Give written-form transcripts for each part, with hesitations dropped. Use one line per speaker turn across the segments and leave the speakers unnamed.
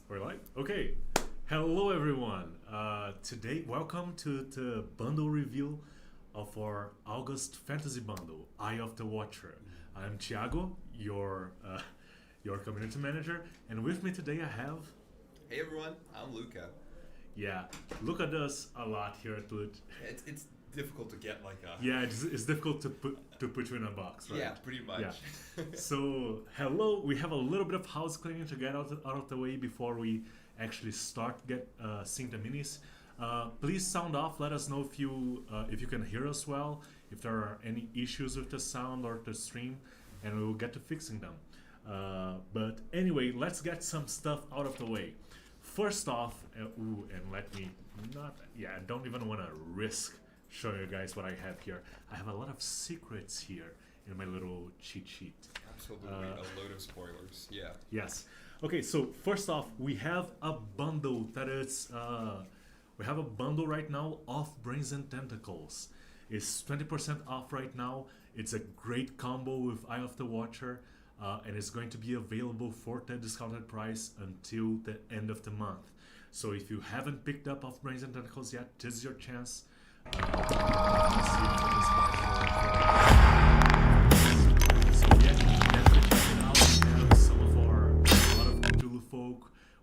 We're live? Okay. Hello, everyone. Today, welcome to the bundle review of our August Fantasy Bundle, Eye of the Watcher. I'm Tiago, your community manager, and with me today I have,
Hey everyone, I'm Luca.
yeah, Luca does a lot here at Lut.
It's difficult to get like a
Yeah, it's difficult to put you in a box, right?
yeah, pretty much.
Yeah. So, hello. We have a little bit of house cleaning to get out of the way before we actually start seeing the minis. Please sound off. Let us know if you can hear us well, if there are any issues with the sound or the stream, and we will get to fixing them. But anyway, let's get some stuff out of the way. First off, and let me not. Yeah, I don't even want to risk showing you guys what I have here. I have a lot of secrets here in my little cheat sheet.
Absolutely, a load of spoilers. Yeah.
Yes. Okay, so first off, we have a bundle that is. We have a bundle right now of Brains and Tentacles. It's 20% off right now. It's a great combo with Eye of the Watcher, and it's going to be available for the discounted price until the end of the month. So if you haven't picked up of Brains and Tentacles yet, this is your chance.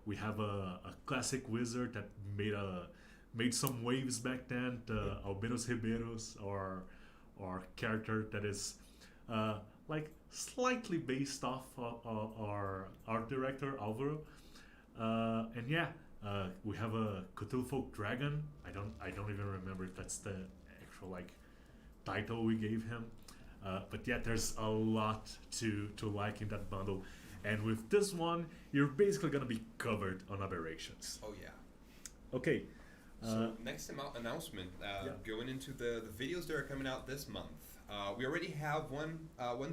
We have a classic wizard that made some waves back then. The Alberos Ribeiros, or character that is like slightly based off our art director Alvaro. And yeah, we have a Cthulhu Folk Dragon. I don't even remember if that's the actual like title we gave him. But yeah, there's a lot to like in that bundle. And with this one, you're basically gonna be covered on aberrations.
Oh yeah.
Okay.
So next announcement, going into the videos that are coming out this month. We already have one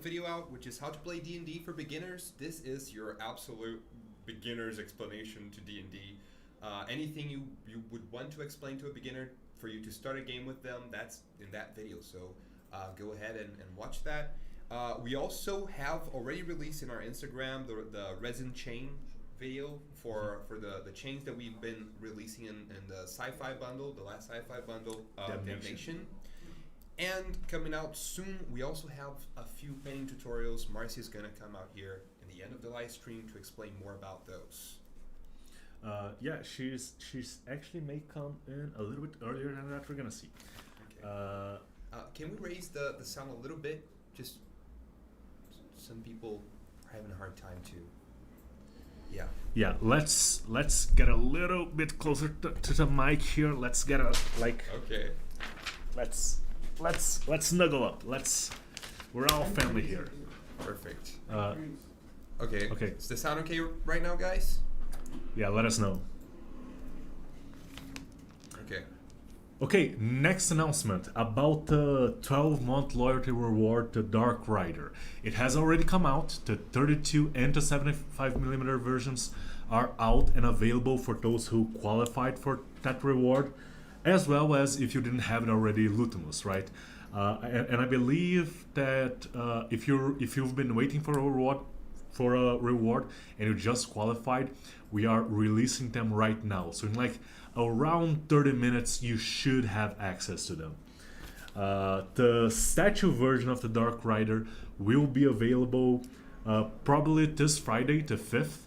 video out, which is how to play D&D for beginners. This is your absolute beginner's explanation to D&D. Anything you would want to explain to a beginner for you to start a game with them, that's in that video. So go ahead and watch that. We also have already released in our Instagram the resin chain video for the chains that we've been releasing in the sci-fi bundle, the last sci-fi bundle, Damnation. And coming out soon, we also have a few painting tutorials. Marcy's going to come out here in the end of the live stream to explain more about those.
Yeah, she's actually may come in a little bit earlier than that. We're gonna see.
Okay. Can we raise the sound a little bit? Just some people are having a hard time to. Yeah.
Yeah. Let's get a little bit closer to the mic here. Let's get a like.
Okay.
Let's snuggle up. We're all family here.
Perfect.
Okay.
Is the sound okay right now, guys?
Yeah. Let us know.
Okay.
Okay, next announcement about the 12-month loyalty reward to Dark Rider. It has already come out. The 32 and the 75mm versions are out and available for those who qualified for that reward, as well as if you didn't have it already, Lutimus, right? And I believe that if you've been waiting for a reward and you just qualified, we are releasing them right now. So in like around 30 minutes, you should have access to them. The statue version of the Dark Rider will be available probably this Friday, the 5th.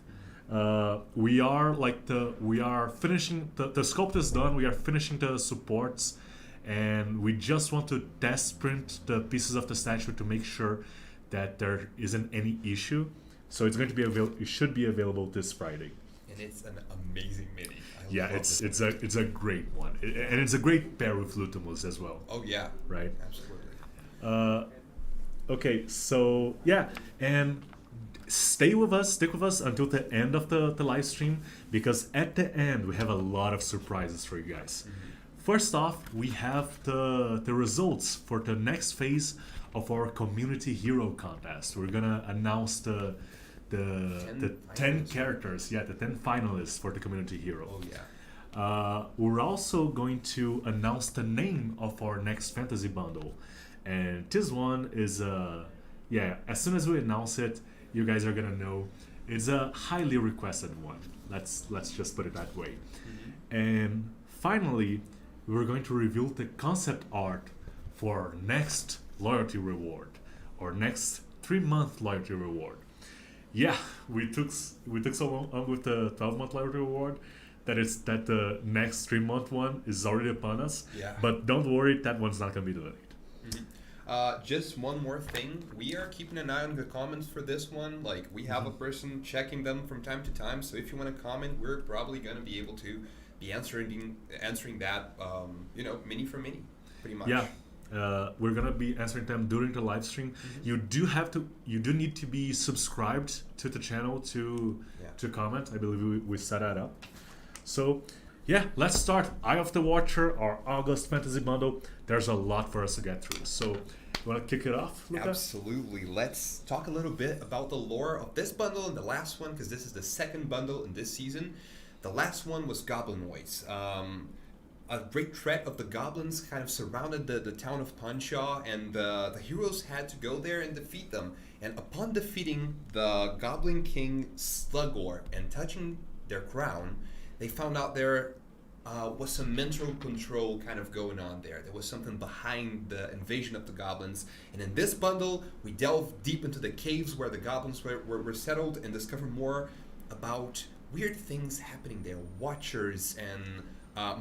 We are finishing the sculpt is done. We are finishing the supports, and we just want to test print the pieces of the statue to make sure that there isn't any issue. So it's going to be it should be available this Friday.
And it's an amazing mini.
Yeah, it's a great one, and it's a great pair with Lutimus as well.
Oh yeah,
right.
Absolutely.
Okay, so yeah, and stick with us until the end of the live stream, because at the end we have a lot of surprises for you guys. Mm-hmm. First off, we have the results for the next phase of our community hero contest. We're gonna announce the 10 characters, the 10 finalists for the community hero.
Oh yeah.
We're also going to announce the name of our next fantasy bundle, and this one is as soon as we announce it, you guys are gonna know. It's a highly requested one. Let's just put it that way. And finally, we're going to reveal the concept art for next loyalty reward or next 3-month loyalty reward. Yeah, we took so long with the 12-month loyalty reward that the next 3-month one is already upon us.
Yeah.
But don't worry, that one's not gonna be delayed.
Just one more thing. We are keeping an eye on the comments for this one. Like, we have a person checking them from time to time. So if you want to comment, we're probably going to be able to be answering that, mini for mini, pretty much.
Yeah. We're gonna be answering them during the live stream. You do need to be subscribed to the channel to comment. I believe we set that up. So yeah, let's start. Eye of the Watcher, our August fantasy bundle. There's a lot for us to get through. So you want to kick it off, Luca?
Absolutely. Let's talk a little bit about the lore of this bundle and the last one, because this is the second bundle in this season. The last one was Goblinoids. A great threat of the goblins kind of surrounded the town of Panshaw, and the heroes had to go there and defeat them. And upon defeating the Goblin King Slugor and touching their crown, they found out there was some mental control kind of going on there. There was something behind the invasion of the goblins. And in this bundle, we delve deep into the caves where the goblins were settled and discover more about weird things happening there. Watchers and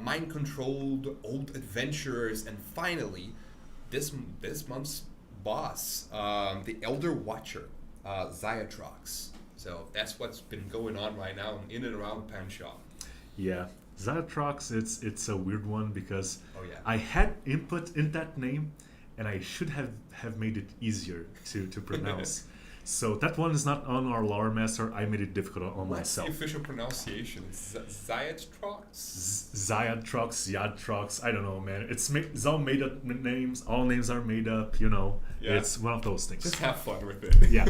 mind-controlled old adventurers. And finally, this month's boss, the Elder Watcher, Xiatrox. So that's what's been going on right now in and around Panshaw.
Yeah, Xiatrox, it's a weird one because
Oh, yeah.
I had input in that name and I should have made it easier to pronounce. So that one is not on our lore master. I made it difficult on
What's
myself.
the official pronunciation? Xiatrox?
Xiatrox, I don't know, man. It's all made up names. All names are made up, you know.
Yeah.
It's one of those things.
Just have fun with it.
Yeah.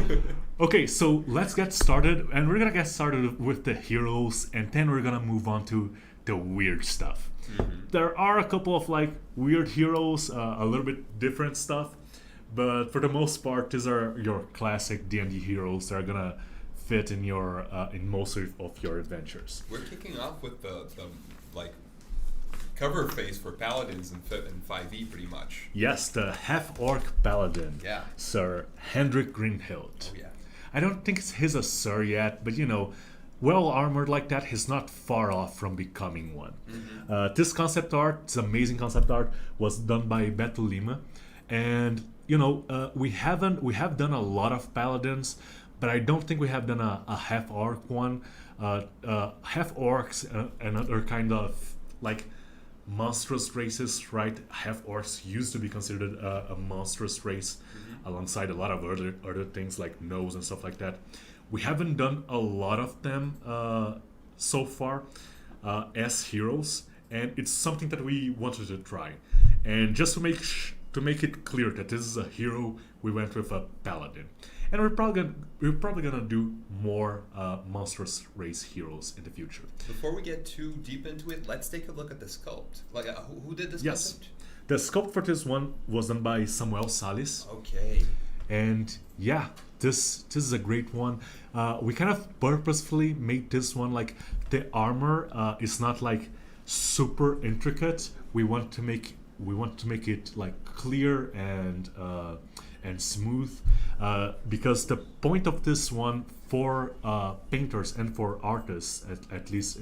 Okay, so let's get started. And we're going to get started with the heroes. And then we're going to move on to the weird stuff. There are a couple of like weird heroes, a little bit different stuff. But for the most part, these are your classic D&D heroes that are going to fit in your in most of your adventures.
We're kicking off with the like cover face for paladins in 5e pretty much.
Yes, the half-orc paladin,
Yeah.
Sir Hendrik Greenhild.
Oh yeah.
I don't think he's a sir yet, but you know, well armored like that, he's not far off from becoming one. This concept art, this amazing concept art, was done by Beto Lima, and you know, we have done a lot of paladins, but I don't think we have done a half orc one. Half orcs and other kind of like monstrous races, right? Half orcs used to be considered a monstrous race, alongside a lot of other things like gnomes and stuff like that. We haven't done a lot of them so far as heroes, and it's something that we wanted to try. And just to make it clear that this is a hero, we went with a paladin, and we're probably gonna do more monstrous race heroes in the future.
Before we get too deep into it, let's take a look at the sculpt. Like, who did this
Yes,
concept?
the sculpt for this one was done by Samuel Salis,
Okay.
and yeah, this is a great one. We kind of purposefully made this one like the armor is not like super intricate. We want to make it like clear and smooth, because the point of this one for painters and for artists, at least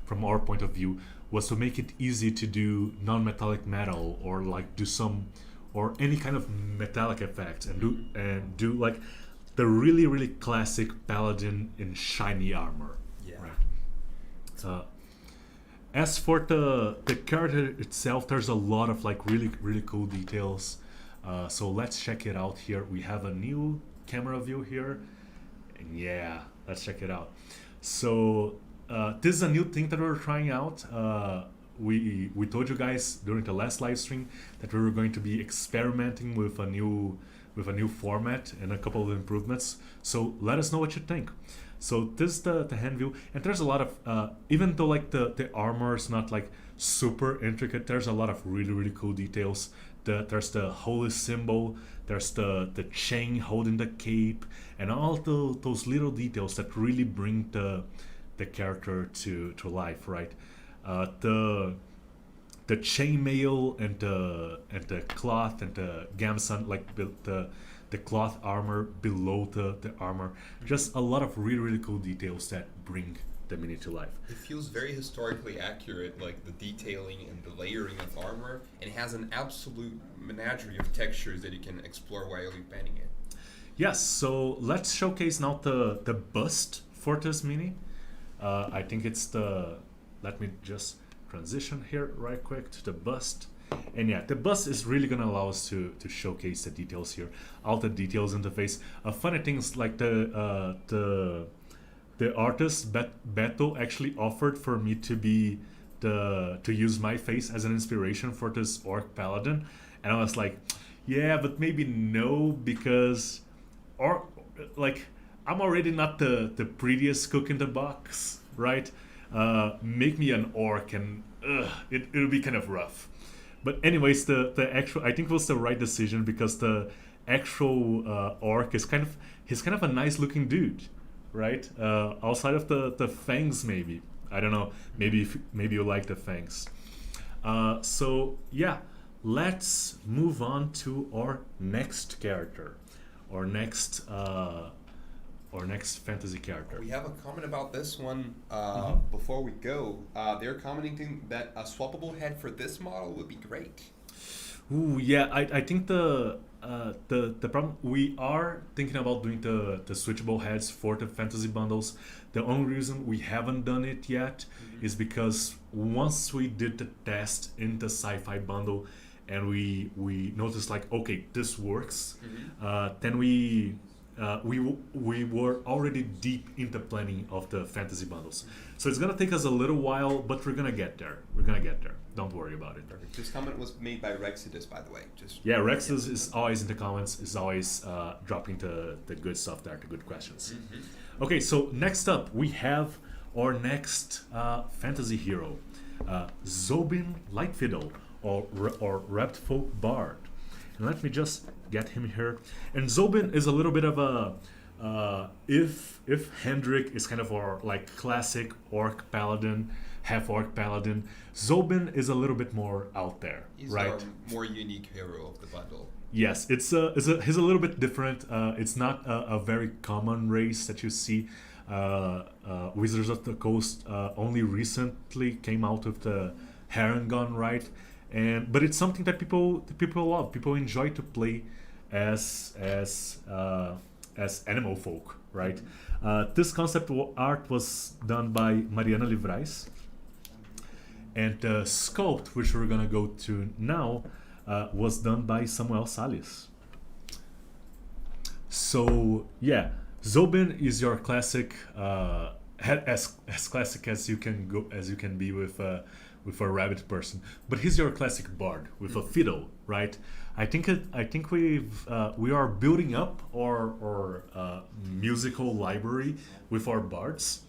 from our point of view, was to make it easy to do non-metallic metal or like do some or any kind of metallic effect and do like the really really classic paladin in shiny armor.
Yeah.
Right. As for the character itself, there's a lot of like really really cool details. So let's check it out here. We have a new camera view here, and yeah, let's check it out. So this is a new thing that we're trying out. We told you guys during the last live stream that we were going to be experimenting with a new format and a couple of improvements. So let us know what you think. So this is the hand view, and there's a lot of even though like the armor is not like super intricate, there's a lot of really really cool details there's the holy symbol, there's the chain holding the cape, and all those little details that really bring the character to life, right? The chainmail and the cloth and the gamson, like the cloth armor below the armor, just a lot of really cool details that bring the mini to life.
It feels very historically accurate, like the detailing and the layering of armor, and it has an absolute menagerie of textures that you can explore while you're painting it.
Yes, so let's showcase now the bust for this mini. I think it's let me just transition here right quick to the bust. And yeah, the bust is really gonna allow us to showcase the details here, all the details in the face. Funny things like the artist Beto actually offered for me to use my face as an inspiration for this orc paladin, and I was like, yeah, but maybe no, because like I'm already not the prettiest cook in the box, right? Make me an orc and it'll be kind of rough. But anyways, the actual, I think it was the right decision, because the actual orc is he's kind of a nice looking dude, right? Outside of the fangs, maybe. I don't know. Maybe you like the fangs. So yeah, let's move on to our next character, our next fantasy character.
We have a comment about this one before we go. They're commenting that a swappable head for this model would be great.
Ooh, yeah, I think the problem, we are thinking about doing the switchable heads for the fantasy bundles. The only reason we haven't done it yet is because once we did the test in the sci-fi bundle and we noticed like, okay, this works, then we were already deep in the planning of the fantasy bundles. So it's gonna take us a little while, but we're gonna get there. Don't worry about it.
Perfect. This comment was made by Rexidus, by the way.
Yeah, Rexidus is always in the comments, is always dropping the good stuff there, the good questions. Okay, so next up we have our next fantasy hero, Zobin Lightfiddle, or Rapt Folk Bard. And let me just get him here. And Zobin is a little bit of a if Hendrik is kind of our like classic orc paladin, half orc paladin, Zobin is a little bit more out there.
He's
right?
our more unique hero of the bundle.
Yes, he's a little bit different. It's not a very common race that you see. Wizards of the Coast only recently came out with the Harangon, right? But it's something that people love. People enjoy to play as animal folk, right? This concept art was done by Mariana Livrais, and the sculpt, which we're gonna go to now, was done by Samuel Salles. So yeah, Zobin is your classic, as classic as you can be with a rabbit person, but he's your classic bard with a fiddle, right? I think we are building up our musical library with our bards,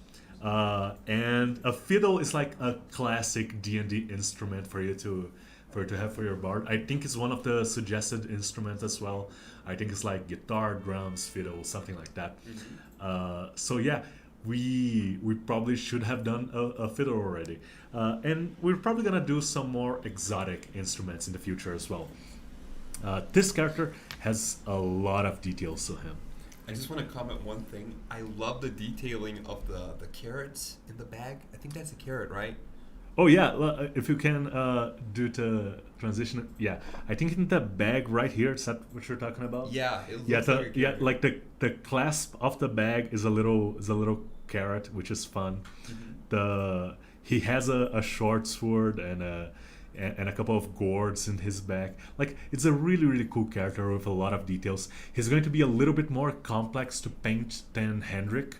and a fiddle is like a classic D&D instrument for you to have for your bard. I think it's one of the suggested instruments as well. I think it's like guitar, drums, fiddle, something like that. So yeah, we probably should have done a fiddle already, and we're probably gonna do some more exotic instruments in the future as well. This character has a lot of details to him.
I just want to comment one thing. I love the detailing of the carrots in the bag. I think that's a carrot, right?
Oh yeah, if you can do the transition. Yeah, I think in the bag right here, is that what you're talking about?
Yeah, it looks like a carrot.
Like the clasp of the bag is a little carrot, which is fun. He has a short sword and a couple of gourds in his back. Like, it's a really cool character with a lot of details. He's going to be a little bit more complex to paint than Hendrik.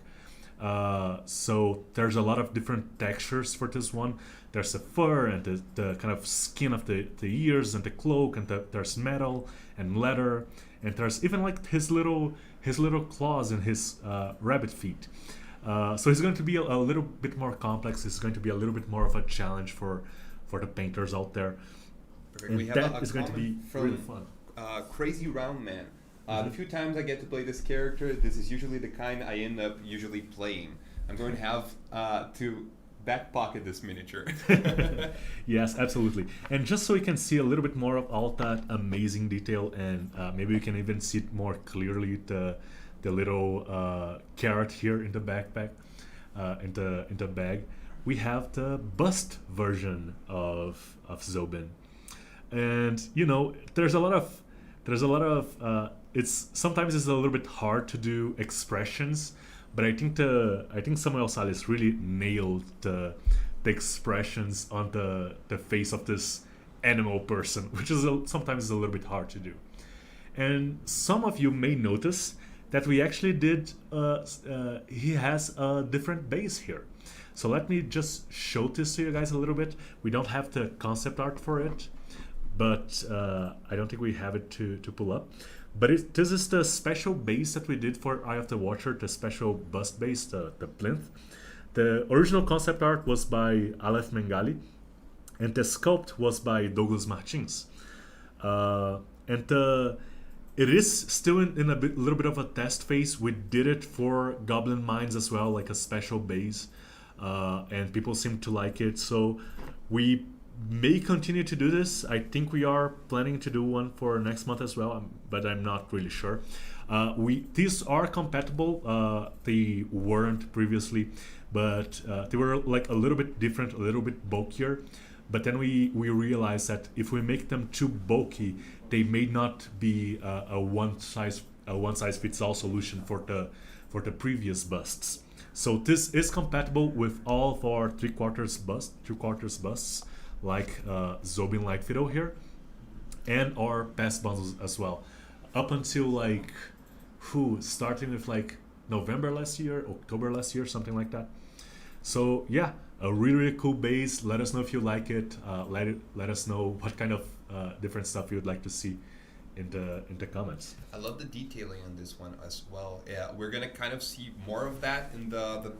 So there's a lot of different textures for this one. There's the fur and the kind of skin of the ears and the cloak, and there's metal and leather, and there's even like his little claws and his rabbit feet. So he's going to be a little bit more complex. It's going to be a little bit more of a challenge for the painters out there.
Perfect.
And
We have
that
a
is going to be
comment from
really fun.
Crazy Round Man. The few times I get to play this character, this is usually the kind I end up usually playing. I'm going to have to back pocket this miniature.
Yes, absolutely. And just so you can see a little bit more of all that amazing detail, and maybe you can even see it more clearly, the little carrot here in the backpack, in the bag. We have the bust version of Zobin, and you know there's a lot of it's sometimes it's a little bit hard to do expressions, but I think Samuel Salles really nailed the expressions on the face of this animal person, which is sometimes a little bit hard to do. And some of you may notice that we actually did he has a different base here. So let me just show this to you guys a little bit. We don't have the concept art for it, but I don't think we have it to pull up. But this is the special base that we did for Eye of the Watcher, the special bust base, the plinth. The original concept art was by Aleph Mengali, and the sculpt was by Douglas Martins. It is still in a little bit of a test phase. We did it for Goblin Mines as well, like a special base, and people seem to like it. So we may continue to do this. I think we are planning to do one for next month as well, but I'm not really sure. These are compatible. They weren't previously, but they were like a little bit different, a little bit bulkier. But then we realized that if we make them too bulky, they may not be a one size fits all solution for the previous busts. So this is compatible with all of our 3/4 busts, like Zobin Light Fiddle here, and our past bundles as well, up until like starting with like November last year, October last year, something like that. So yeah, a really cool base. Let us know if you like it. Let us know what kind of different stuff you would like to see in the comments.
I love the detailing on this one as well. Yeah, we're gonna kind of see more of that in the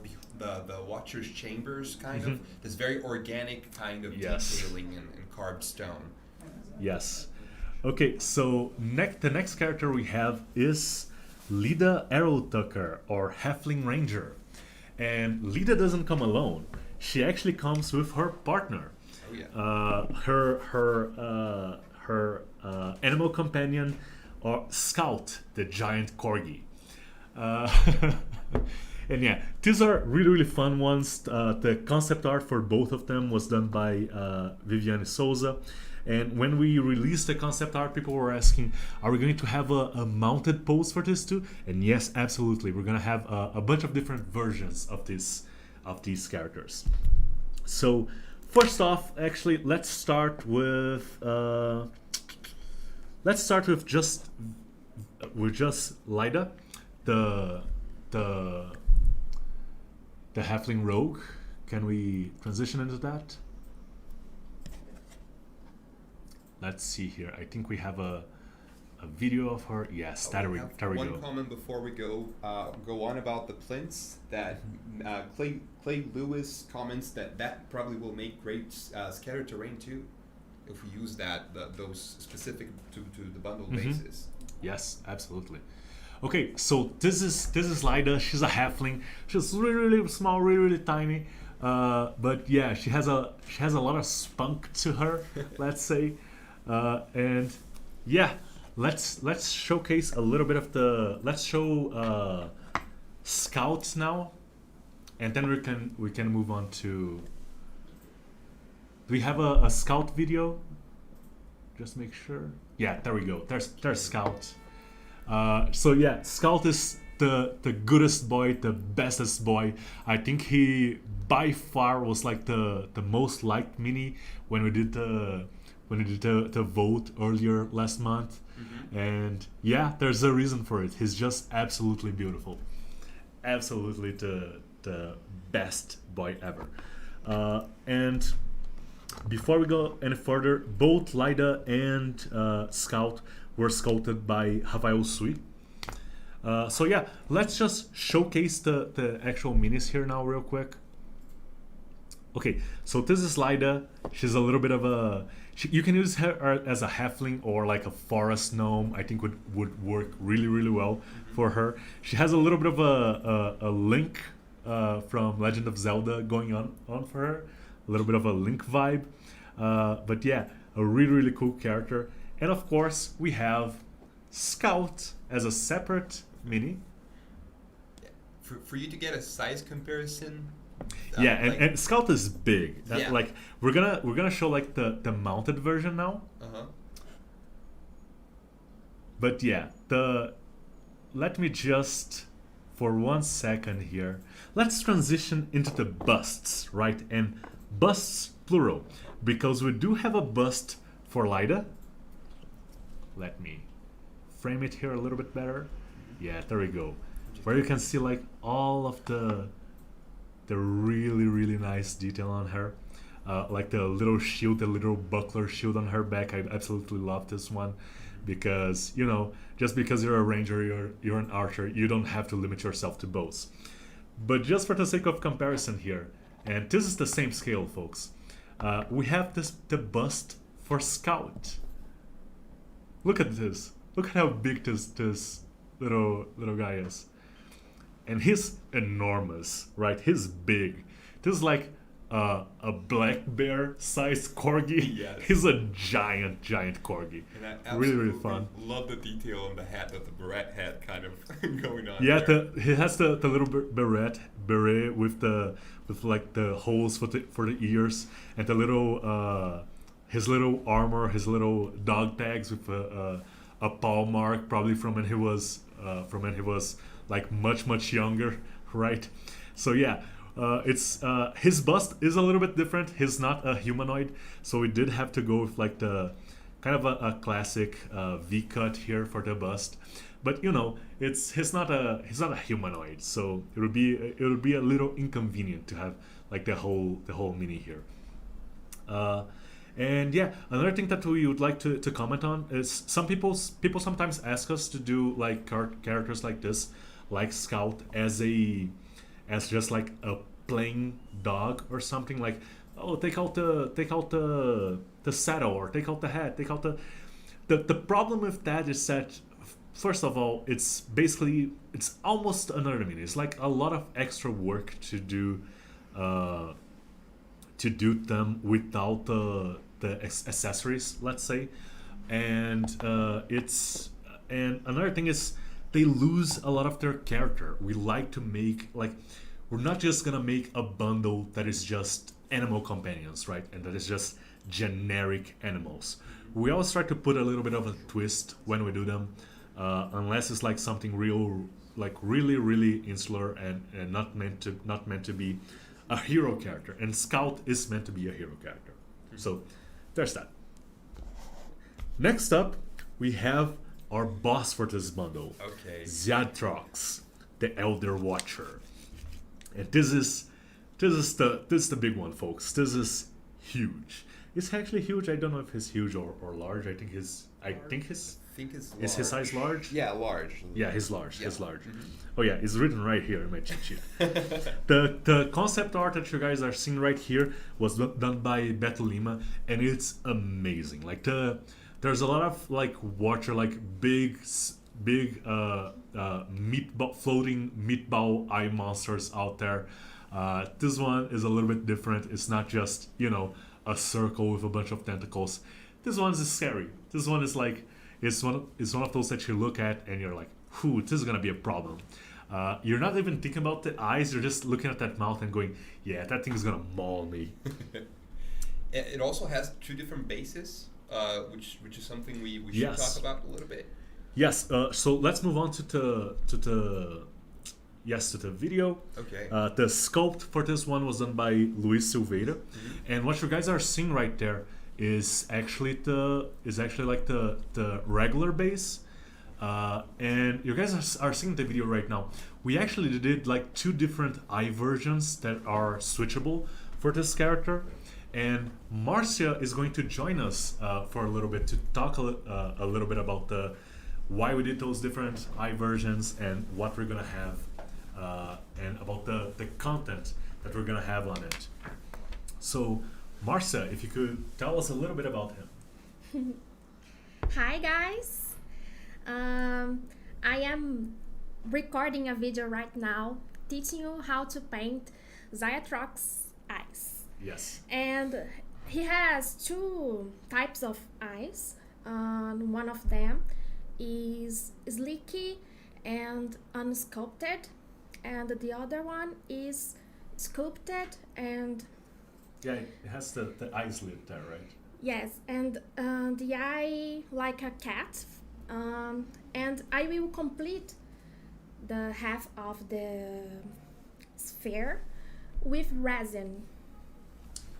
Watcher's Chambers, kind of this very organic kind of detailing in carved stone.
Yes. Okay, so the next character we have is Lida Arrowtucker, or Halfling Ranger. And Lida doesn't come alone. She actually comes with her partner.
Oh yeah.
Her animal companion, or Scout, the giant corgi. And yeah, these are really fun ones. The concept art for both of them was done by Viviane Souza. And when we released the concept art, people were asking, are we going to have a mounted pose for this too? And yes, absolutely. We're going to have a bunch of different versions of these characters. So first off, actually, let's start with just Lida, the halfling rogue. Can we transition into that? Let's see here. I think we have a video of her. Yes, there we go.
One comment before we go on about the plinths, that Clay Lewis comments that probably will make great scatter terrain too, if we use those specific to the bundle bases.
Yes, absolutely. Okay, so this is Lida. She's a halfling. She's really small, really tiny. But yeah, she has a lot of spunk to her, let's say. And yeah, let's showcase a little bit of let's show Scouts now, and then we can move on to. Do we have a Scout video? Just make sure. Yeah, there we go. There's Scout. So yeah, Scout is the goodest boy, the bestest boy. I think he by far was like the most liked mini when we did the vote earlier last month. And yeah, there's a reason for it. He's just absolutely beautiful, absolutely the best boy ever. And before we go any further, both Lida and Scout were sculpted by Rafael Sui. So yeah, let's just showcase the actual minis here now real quick. Okay, so this is Lida. She's a little bit of a. You can use her as a halfling or like a forest gnome. I think would work really really well for her. She has a little bit of a Link from Legend of Zelda going on for her. A little bit of a Link vibe. But yeah, a really really cool character. And of course we have Scout as a separate mini.
For you to get a size comparison.
Yeah, and Scout is big.
Yeah.
Like we're gonna show like the mounted version now.
Uh-huh.
But yeah, let me just for 1 second here. Let's transition into the busts, right? And busts plural, because we do have a bust for Lida. Let me frame it here a little bit better. Yeah, there we go. Where you can see like all of the really really nice detail on her, like the little shield, the little buckler shield on her back. I absolutely love this one, because you know, just because you're a ranger, you're an archer, you don't have to limit yourself to bows. But just for the sake of comparison here, and this is the same scale, folks, we have the bust for Scout. Look at this. Look at how big this little guy is. And he's enormous, right? He's big. This is like a black bear sized corgi.
Yes.
He's a giant corgi.
And I
Really, really
absolutely
fun.
love the detail on the hat, that the beret hat kind of going on.
Yeah,
there.
he has the little beret with like the holes for the ears, and the little his little armor, his little dog tags with a paw mark, probably from when he was like much younger, right? So yeah, it's his bust is a little bit different. He's not a humanoid, so we did have to go with like the kind of a classic V cut here for the bust. But you know, he's not a humanoid, so it would be a little inconvenient to have like the whole mini here. And yeah, another thing that we would like to comment on is people sometimes ask us to do like characters like this, like Scout, as just like a plain dog or something. Like, oh, take out the saddle, or take out the hat, take out the problem with that is that, first of all, it's almost another mini. It's like a lot of extra work to do them without the accessories, let's say. And and another thing is they lose a lot of their character. We like to make, like, we're not just gonna make a bundle that is just animal companions, right? And that is just generic animals. We always try to put a little bit of a twist when we do them, unless it's like something real, like really insular and not meant to be a hero character. And Scout is meant to be a hero character. So there's that. Next up, we have our boss for this bundle.
Okay.
Xiatrox, the Elder Watcher. And this is the big one, folks. This is huge. It's actually huge. I don't know if he's huge or large. I think his
it's large.
Is his size large?
Yeah, large.
Yeah, he's large.
Yeah.
He's large.
Mhm.
Oh yeah, it's written right here in my cheat sheet. The concept art that you guys are seeing right here was done by Beto Lima, and it's amazing. Like there's a lot of like Watcher, like big floating meatball eye monsters out there. This one is a little bit different. It's not just, you know, a circle with a bunch of tentacles. This one is scary. This one is like, it's one of those that you look at and you're like, whew, this is gonna be a problem. You're not even thinking about the eyes. You're just looking at that mouth and going, yeah, that thing is gonna maul me.
It also has two different bases, which is something we should
Yes.
talk about a little bit.
Yes. So let's move on to the video.
Okay.
The sculpt for this one was done by Luis Silveira, and what you guys are seeing right there is actually like the regular base, and you guys are seeing the video right now. We actually did like two different eye versions that are switchable for this character, and Marcia is going to join us for a little bit to talk a little bit about why we did those different eye versions and what we're gonna have, and about the content that we're gonna have on it. So, Marcia, if you could tell us a little bit about him.
Hi guys. I am recording a video right now teaching you how to paint Zytrox's eyes.
Yes.
And he has two types of eyes. One of them is sleeky and unsculpted, and the other one is sculpted and
Yeah, it has the eye slit there, right?
yes, and the eye like a cat. And I will complete the half of the sphere with resin.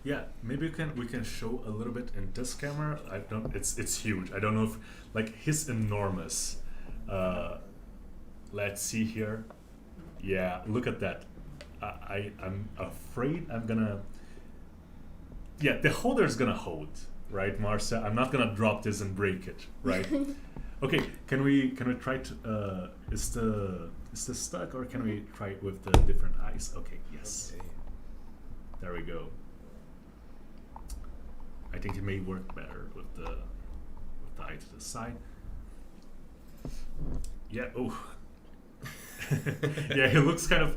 Yeah, maybe we can show a little bit in this camera. I don't. It's huge. I don't know if like he's enormous. Let's see here. Yeah, look at that. I'm afraid I'm gonna. Yeah, the holder's gonna hold, right, Marcia? I'm not gonna drop this and break it, right? Okay, can we try to? Is this stuck, or can we try it with the different eyes? Okay, yes.
Okay.
There we go. I think it may work better with the eye to the side. Yeah. Oh. Yeah, he looks kind of.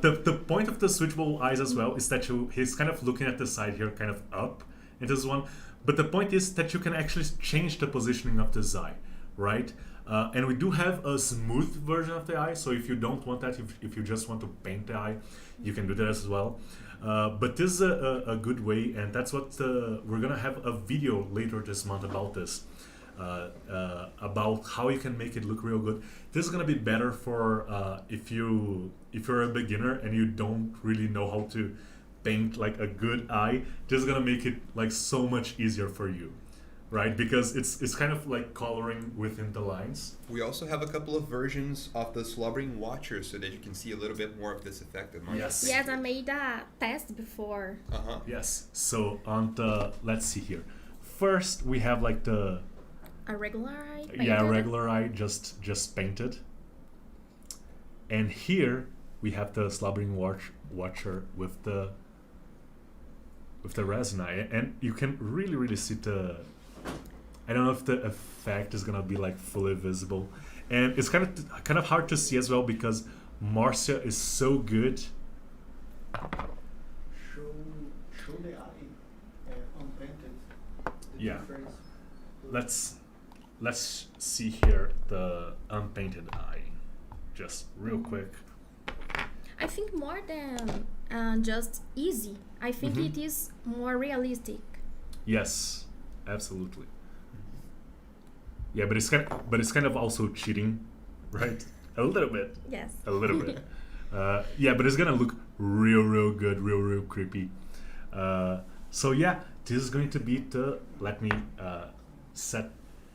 The point of the switchable eyes as well is that he's kind of looking at the side here, kind of up in this one. But the point is that you can actually change the positioning of this eye, right? And we do have a smooth version of the eye. So if you don't want that, if you just want to paint the eye, you can do that as well. But this is a good way, and that's what we're gonna have a video later this month about this, about how you can make it look real good. This is gonna be better for if you're a beginner and you don't really know how to paint like a good eye. This is gonna make it like so much easier for you, right? Because it's kind of like coloring within the lines.
We also have a couple of versions of the Slobbering Watcher so that you can see a little bit more of this effect of mine.
Yes.
Yes, I made a test before.
Uh-huh.
Yes. So on the let's see here. First we have like the
A regular eye?
yeah
painted.
regular eye just painted, and here we have the Slobbering Watcher with the resin eye, and you can really see the. I don't know if the effect is gonna be like fully visible, and it's kind of hard to see as well because Marcia is so good.
Show the eye unpainted. The
Yeah.
difference.
Let's see here the unpainted eye, just real quick.
I think more than just easy. I think
Mhm.
it is more realistic.
Yes, absolutely. Yeah, but it's kind of also cheating, right? A little bit.
Yes.
A little bit. Yeah, but it's gonna look real good, real creepy. So yeah, this is going to be the. Let me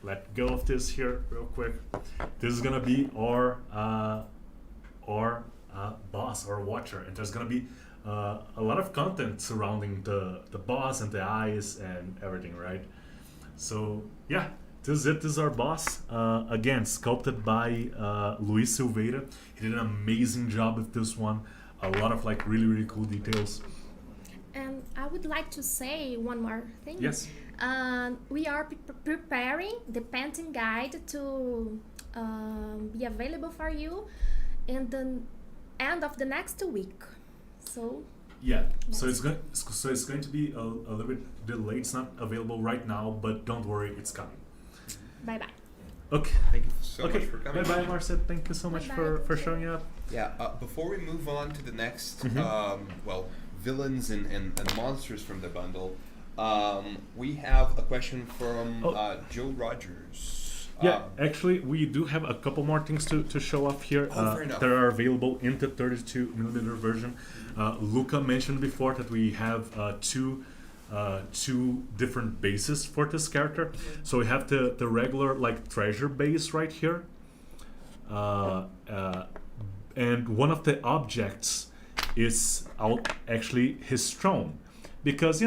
let go of this here real quick. This is gonna be our boss or watcher, and there's gonna be a lot of content surrounding the boss and the eyes and everything, right? So yeah. This is it. This is our boss. Again, sculpted by Luis Silveira. He did an amazing job with this one. A lot of like really cool details.
And I would like to say one more thing.
Yes.
We are preparing the painting guide to be available for you in the end of the next week. So
Yeah. So it's going to be a little bit delayed. It's not available right now, but don't worry, it's coming.
bye bye.
Okay.
Thank you so
Okay.
much for coming.
Bye, Marcia. Thank you so much
Bye-bye.
for showing up.
Yeah, before we move on to the next,
Mhm.
villains and monsters from the bundle, we have a question from
Oh.
Joe Rogers.
Yeah, actually, we do have a couple more things to show off here
fair enough.
that are available in the 32mm version. Luca mentioned before that we have two different bases for this character. So we have the regular like treasure base right here, and one of the objects is actually his throne, because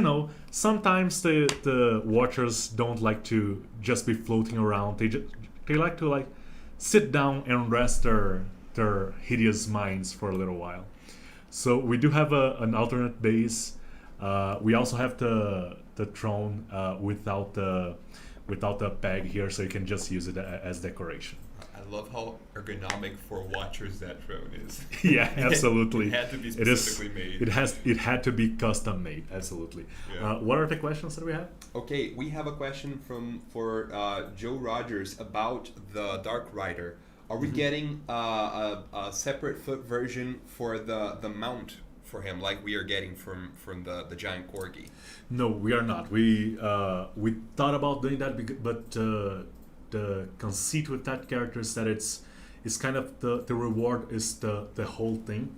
sometimes the watchers don't like to just be floating around. They like to like sit down and rest their hideous minds for a little while. So we do have an alternate base. We also have the throne without the peg here, so you can just use it as decoration.
I love how ergonomic for watchers that throne is.
Yeah, absolutely.
It had to be specifically made.
It had to be custom made. Absolutely.
Yeah.
What are the questions that we have?
Okay, we have a question for Joe Rogers about the Dark Rider. Are we getting a separate foot version for the mount for him, like we are getting from the giant corgi?
No, we are not. We thought about doing that, but the conceit with that character is that it's kind of the reward is the whole thing.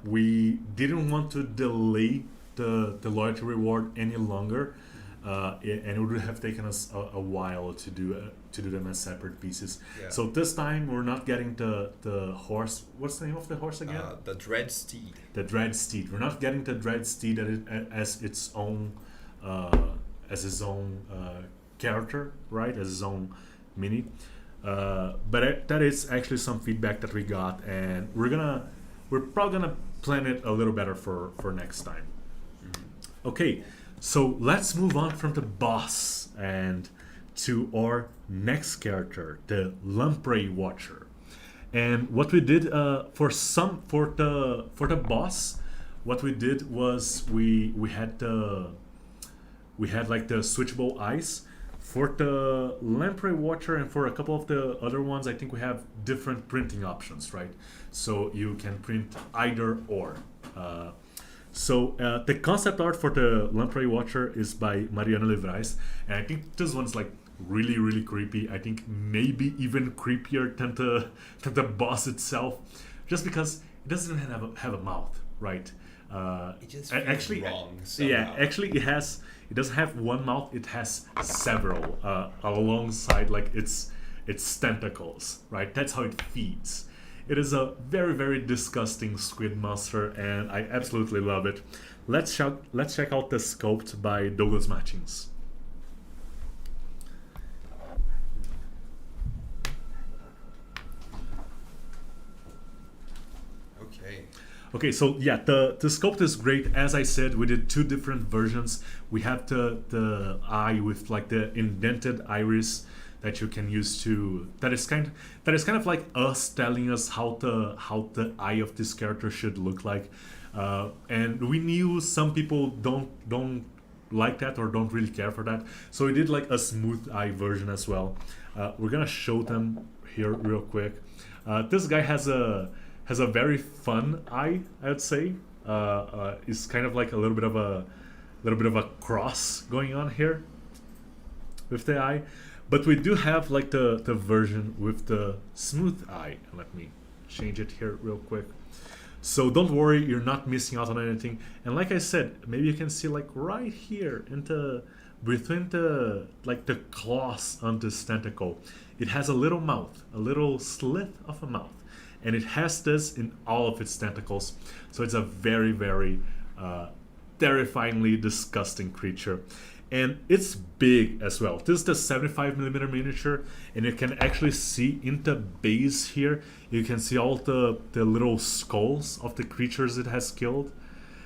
We didn't want to delay the loyalty reward any longer, and it would have taken us a while to do them as separate pieces.
Yeah.
So this time we're not getting the horse. What's the name of the horse again?
The Dread Steed.
The Dread Steed. We're not getting the Dread Steed as its own character, right? As his own mini. But that is actually some feedback that we got, and we're probably gonna plan it a little better for next time.
Mm-hmm.
Okay, so let's move on from the boss and to our next character, the Lamprey Watcher. And what we did for the boss, what we did was we had like the switchable eyes. For the Lamprey Watcher and for a couple of the other ones, I think we have different printing options, right? So you can print either or. So the concept art for the Lamprey Watcher is by Mariana Livrais, and I think this one's like really, really creepy. I think maybe even creepier than the boss itself, just because it doesn't even have a mouth, right?
It just feels wrong somehow.
Yeah, actually it doesn't have one mouth, it has several alongside like its tentacles, right? That's how it feeds. It is a very, very disgusting squid monster, and I absolutely love it. Let's check out the sculpt by Douglas Martins. Okay, so yeah, the sculpt is great. As I said, we did two different versions. We have the eye with like the indented iris that you can use to that is kind of like us telling us how the eye of this character should look like. And we knew some people don't like that or don't really care for that. So we did like a smooth eye version as well. We're gonna show them here real quick. This guy has a very fun eye, I would say. It's kind of like a little bit of a cross going on here with the eye. But we do have like the version with the smooth eye. Let me change it here real quick. So don't worry, you're not missing out on anything. And like I said, maybe you can see like right here between the claws on this tentacle, it has a little mouth, a little slit of a mouth. And it has this in all of its tentacles. So it's a very, very terrifyingly disgusting creature. And it's big as well. This is the 75mm miniature, and you can actually see in the base here, you can see all the little skulls of the creatures it has killed.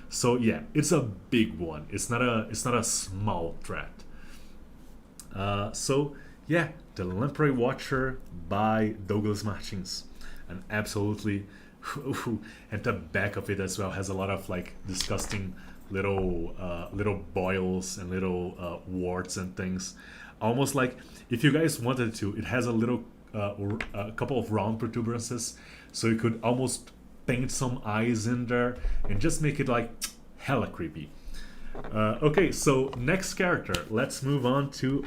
So yeah, it's a big one. It's not a small threat. So yeah, the Lamprey Watcher by Douglas Martins. And absolutely, at the back of it as well has a lot of like disgusting little boils and little warts and things. Almost like if you guys wanted to, it has a couple of round protuberances, so you could almost paint some eyes in there and just make it like hella creepy. Okay, so next character. Let's move on to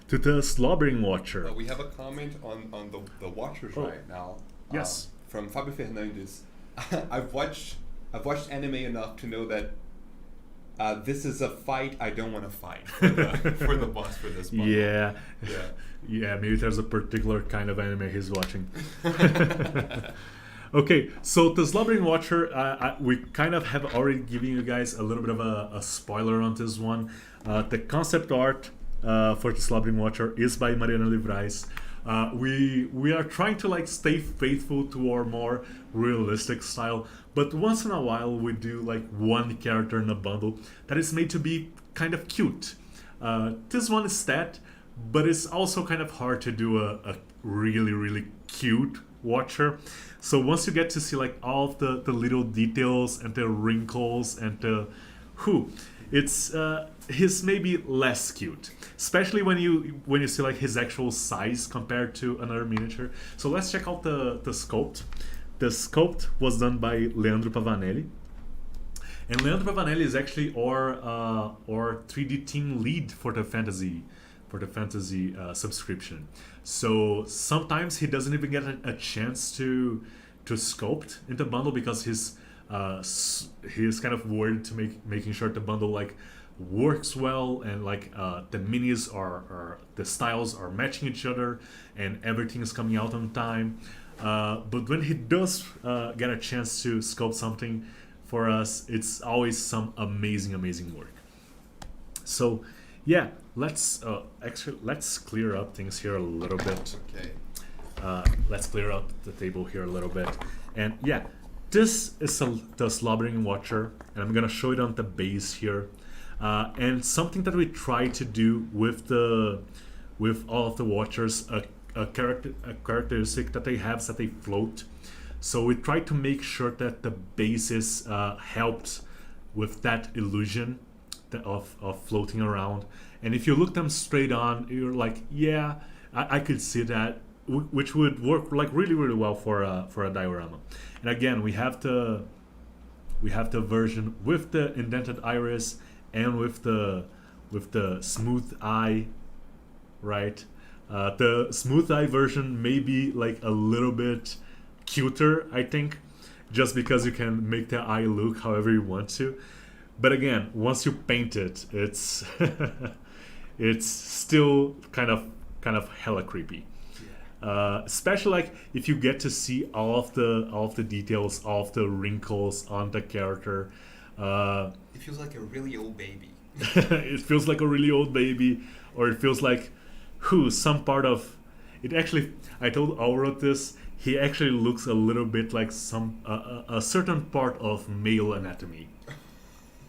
the Slobbering Watcher.
We have a comment on the Watchers right now.
Yes.
From Fabio Fernandes. I've watched anime enough to know that this is a fight I don't want to fight for the boss for this month.
Yeah. Maybe there's a particular kind of anime he's watching. Okay, so the Slobbering Watcher, we kind of have already given you guys a little bit of a spoiler on this one. The concept art for the Slobbering Watcher is by Mariana Livrais. We are trying to like stay faithful to our more realistic style, but once in a while we do like one character in a bundle that is made to be kind of cute. This one is that, but it's also kind of hard to do a really cute watcher. So once you get to see like all of the little details and the wrinkles and the who, it's he's maybe less cute, especially when you see like his actual size compared to another miniature. So let's check out the sculpt. The sculpt was done by Leandro Pavanelli, and Leandro Pavanelli is actually our 3D team lead for the fantasy subscription. So sometimes he doesn't even get a chance to sculpt in the bundle because he's kind of worried to making sure the bundle like works well and like the minis are the styles are matching each other and everything is coming out on time. But when he does get a chance to sculpt something for us, it's always some amazing work. So yeah, let's clear up things here a little bit.
Okay.
Let's clear out the table here a little bit. And yeah, this is the Slobbering Watcher, and I'm gonna show it on the base here. And something that we try to do with all of the Watchers, a characteristic that they have is that they float. So we try to make sure that the bases helps with that illusion of floating around. And if you look them straight on, you're like, yeah, I could see that, which would work like really well for a diorama. And again, we have the version with the indented iris and with the smooth eye, right? The smooth eye version may be like a little bit cuter, I think, just because you can make the eye look however you want to. But again, once you paint it, it's it's still kind of hella creepy. Especially like if you get to see all of the details, all of the wrinkles on the character.
It feels like a really old baby.
It feels like a really old baby, or it feels like some part of it. Actually, I told Aura this. He actually looks a little bit like a certain part of male anatomy.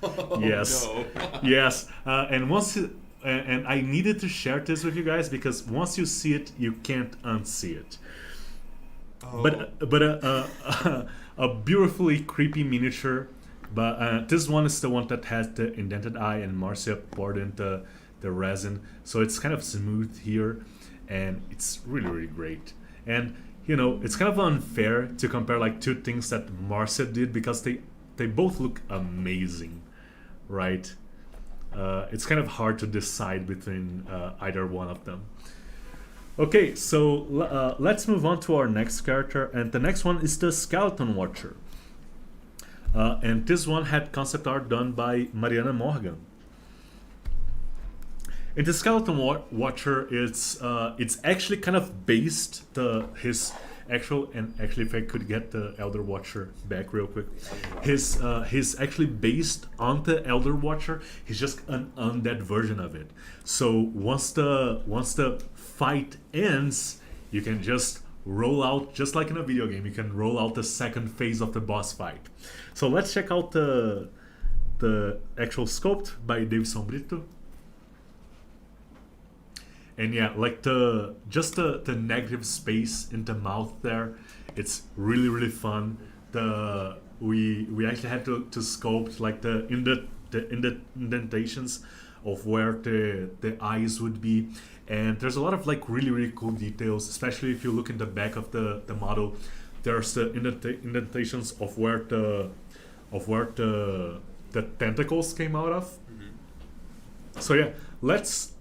Oh,
Yes,
no.
yes, and I needed to share this with you guys because once you see it, you can't unsee it.
Oh.
But a beautifully creepy miniature. But this one is the one that has the indented eye and Marcia poured into the resin, so it's kind of smooth here, and it's really great. And you know, it's kind of unfair to compare like two things that Marcia did because they both look amazing, right? It's kind of hard to decide between either one of them. Okay, so let's move on to our next character, and the next one is the Skeleton Watcher. And this one had concept art done by Mariana Morgan. In the Skeleton Watcher, it's actually kind of based his actual, and actually if I could get the Elder Watcher back real quick, he's actually based on the Elder Watcher. He's just an undead version of it. So once the fight ends, you can just roll out, just like in a video game, you can roll out the second phase of the boss fight. So let's check out the actual sculpt by Dave Sombrito. And yeah, like the negative space in the mouth there, it's really fun. We actually had to sculpt like the indentations of where the eyes would be, and there's a lot of like really cool details, especially if you look in the back of the model. There's the indentations of where the tentacles came out of. Mm-hmm. So yeah, let's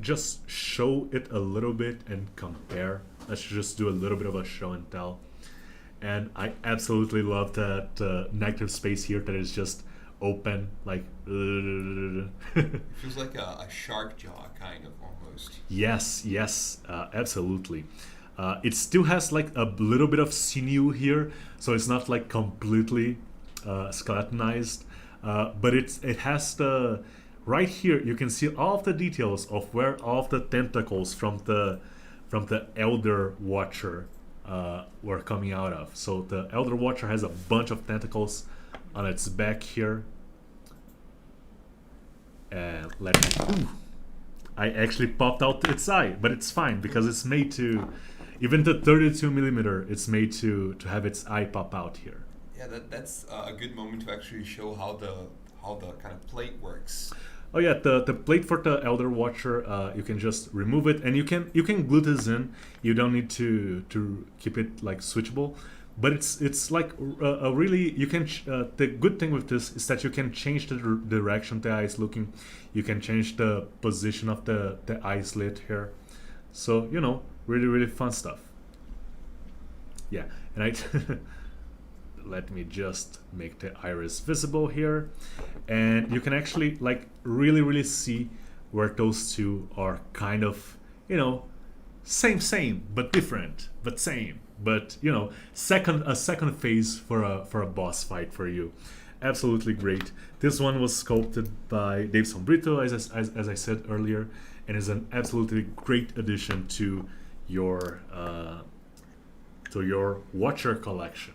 just show it a little bit and compare. Let's just do a little bit of a show and tell. And I absolutely love that negative space here that is just open, like
It feels like a shark jaw, kind of, almost.
Yes, absolutely. It still has like a little bit of sinew here, so it's not like completely skeletonized, but it has the right here. You can see all of the details of where all of the tentacles from the from the Elder Watcher were coming out of. So the Elder Watcher has a bunch of tentacles on its back here. And let me. Ooh, I actually popped out its eye, but it's fine because it's made to. Even the 32 millimeter, it's made to have its eye pop out here.
Yeah, that's a good moment to actually show how the kind of plate works.
Oh yeah, the plate for the Elder Watcher, you can just remove it, and you can glue this in. You don't need to keep it like switchable, but it's like a really you can. The good thing with this is that you can change the direction the eye is looking. You can change the position of the eye slit here. So you know, really fun stuff. Yeah, and I. Let me just make the iris visible here, and you can actually like really see where those two are kind of, you know, same but different, but same, but you know, a second phase for a boss fight for you. Absolutely great. This one was sculpted by Dave Sombrito, as I said earlier, and is an absolutely great addition to your Watcher collection.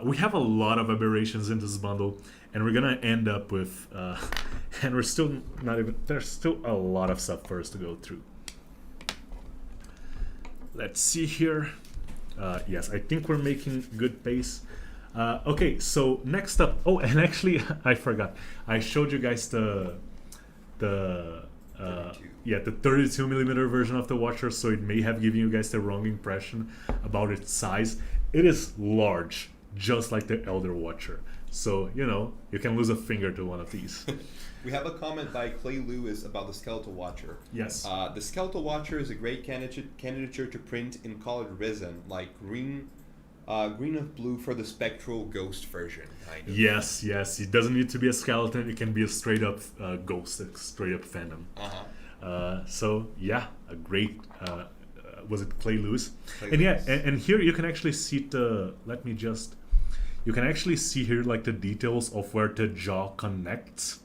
We have a lot of aberrations in this bundle, and we're gonna end up with, and we're still not even, there's still a lot of stuff for us to go through. Let's see here. Yes, I think we're making good pace. Okay, so next up, oh, and actually, I forgot. I showed you guys the 32 millimeter version of the Watcher, so it may have given you guys the wrong impression about its size. It is large, just like the Elder Watcher. So, you know, you can lose a finger to one of these.
We have a comment by Clay Lewis about the Skeletal Watcher.
Yes.
The Skeletal Watcher is a great candidature to print in colored resin, like green of blue for the Spectral Ghost version, kind of.
Yes, it doesn't need to be a skeleton. It can be a straight up ghost, a straight up Phantom. So, yeah, a great... was it Clay Lewis? And yeah, and here you can actually see the... Let me just... You can actually see here like the details of where the jaw connects,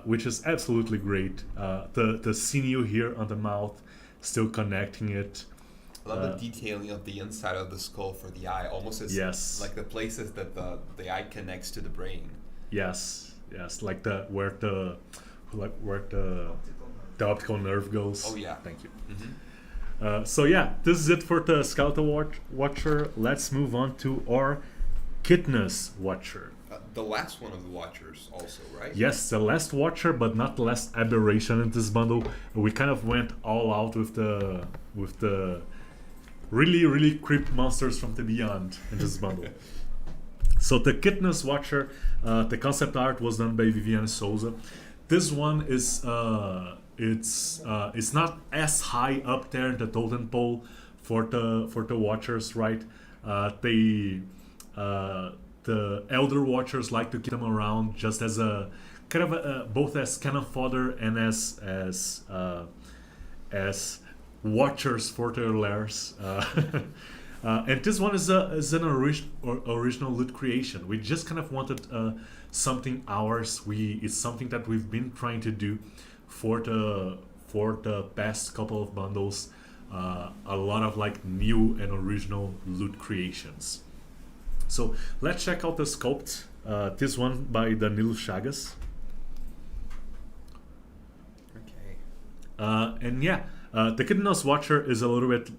which is absolutely great. The sinew here on the mouth, still connecting it.
I love the detailing of the inside of the skull for the eye, almost as like the places that the eye connects to the brain. Yes,
like where the optical nerve goes.
Oh yeah,
thank you. Mm-hmm. So yeah, this is it for the Skeletal Watcher. Let's move on to our Kitness Watcher.
The last one of the Watchers also, right?
Yes, the last Watcher, but not the last aberration in this bundle. We kind of went all out with the really creep monsters from the beyond in this bundle. So the Kitness Watcher, the concept art was done by Viviane Souza. This one is it's not as high up there in the totem pole for the Watchers, right? The Elder Watchers like to keep them around just as a kind of both as cannon fodder and as Watchers for their lairs. And this one is an original loot creation. We just kind of wanted something ours. It's something that we've been trying to do for the past couple of bundles. A lot of like new and original loot creations. So let's check out the sculpt. This one by Danilo Chagas.
Okay.
And yeah, the Kitness Watcher is a little bit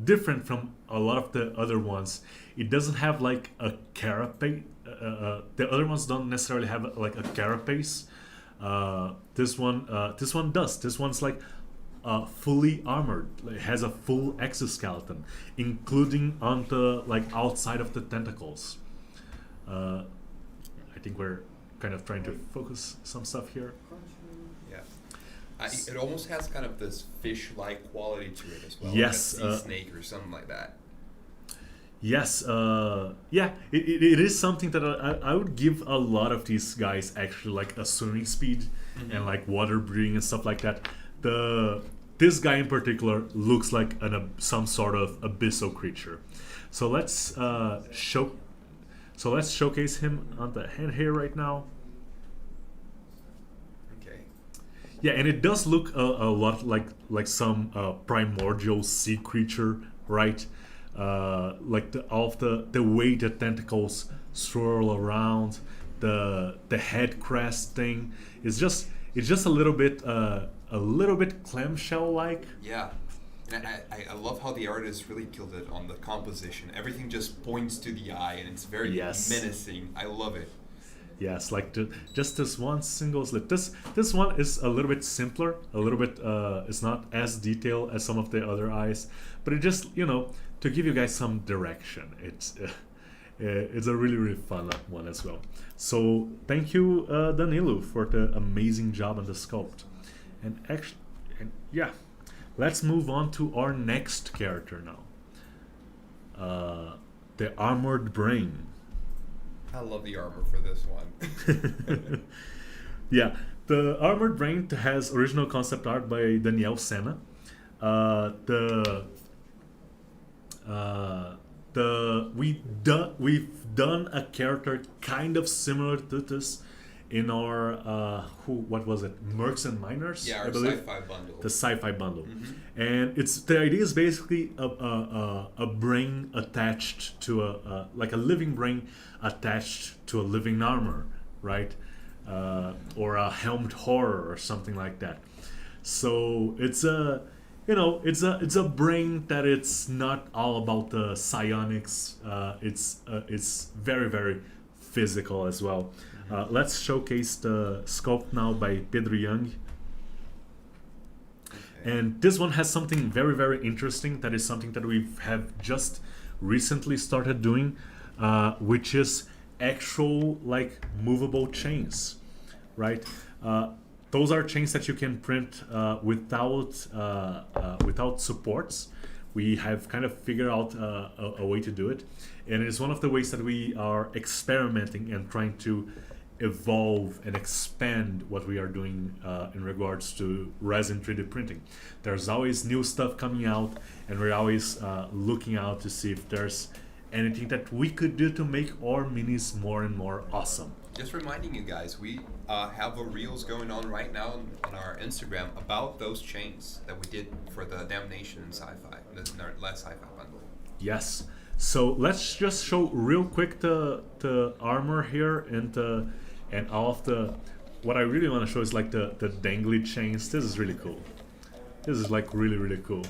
different from a lot of the other ones. It doesn't have like a carapace. The other ones don't necessarily have like a carapace. This one does. This one's like fully armored. It has a full exoskeleton, including on the like outside of the tentacles. I think we're kind of trying to focus some stuff here.
Yeah. It almost has kind of this fish-like quality to it as well.
Yes.
Like a sea snake or something like that.
Yes, yeah, it is something that I would give a lot of these guys actually like a swimming speed and like water breathing and stuff like that. This guy in particular looks like some sort of abyssal creature. So let's showcase him on the hand here right now.
Okay.
Yeah, and it does look a lot like some primordial sea creature, right? Like all of the way the tentacles swirl around, the head crest thing. It's just a little bit clamshell like.
Yeah. And I love how the artist really killed it on the composition. Everything just points to the eye, and it's very
Yes.
menacing. I love it.
Yes, like just this one single slit. This one is a little bit simpler, a little bit. It's not as detailed as some of the other eyes, but it just to give you guys some direction. It's a really fun one as well. So thank you, Danilo, for the amazing job on the sculpt. And yeah, let's move on to our next character now. The Armored Brain.
I love the armor for this one.
Yeah, the Armored Brain has original concept art by Daniel Senna. We've done a character kind of similar to this in our what was it, Mercs and Miners?
Yeah,
I
our
believe.
sci-fi bundle.
The sci-fi bundle.
Mm-hmm.
And the idea is basically a brain attached to like a living brain attached to a living armor, right? Or a helmed horror or something like that. So it's a brain that it's not all about the psionics. It's very physical as well. Let's showcase the sculpt now by Pedro Young.
Okay.
And this one has something very interesting. That is something that we have just recently started doing, which is actual like movable chains, right? Those are chains that you can print without supports. We have kind of figured out a way to do it, and it's one of the ways that we are experimenting and trying to evolve and expand what we are doing in regards to resin 3D printing. There's always new stuff coming out, and we're always looking out to see if there's anything that we could do to make our minis more and more awesome.
Just reminding you guys, we have a reels going on right now on our Instagram about those chains that we did for the Damnation and Sci-Fi, in our last Sci-Fi bundle.
Yes. So let's just show real quick the armor here and all of the. What I really want to show is like the dangly chains. This is really cool. This is like really cool.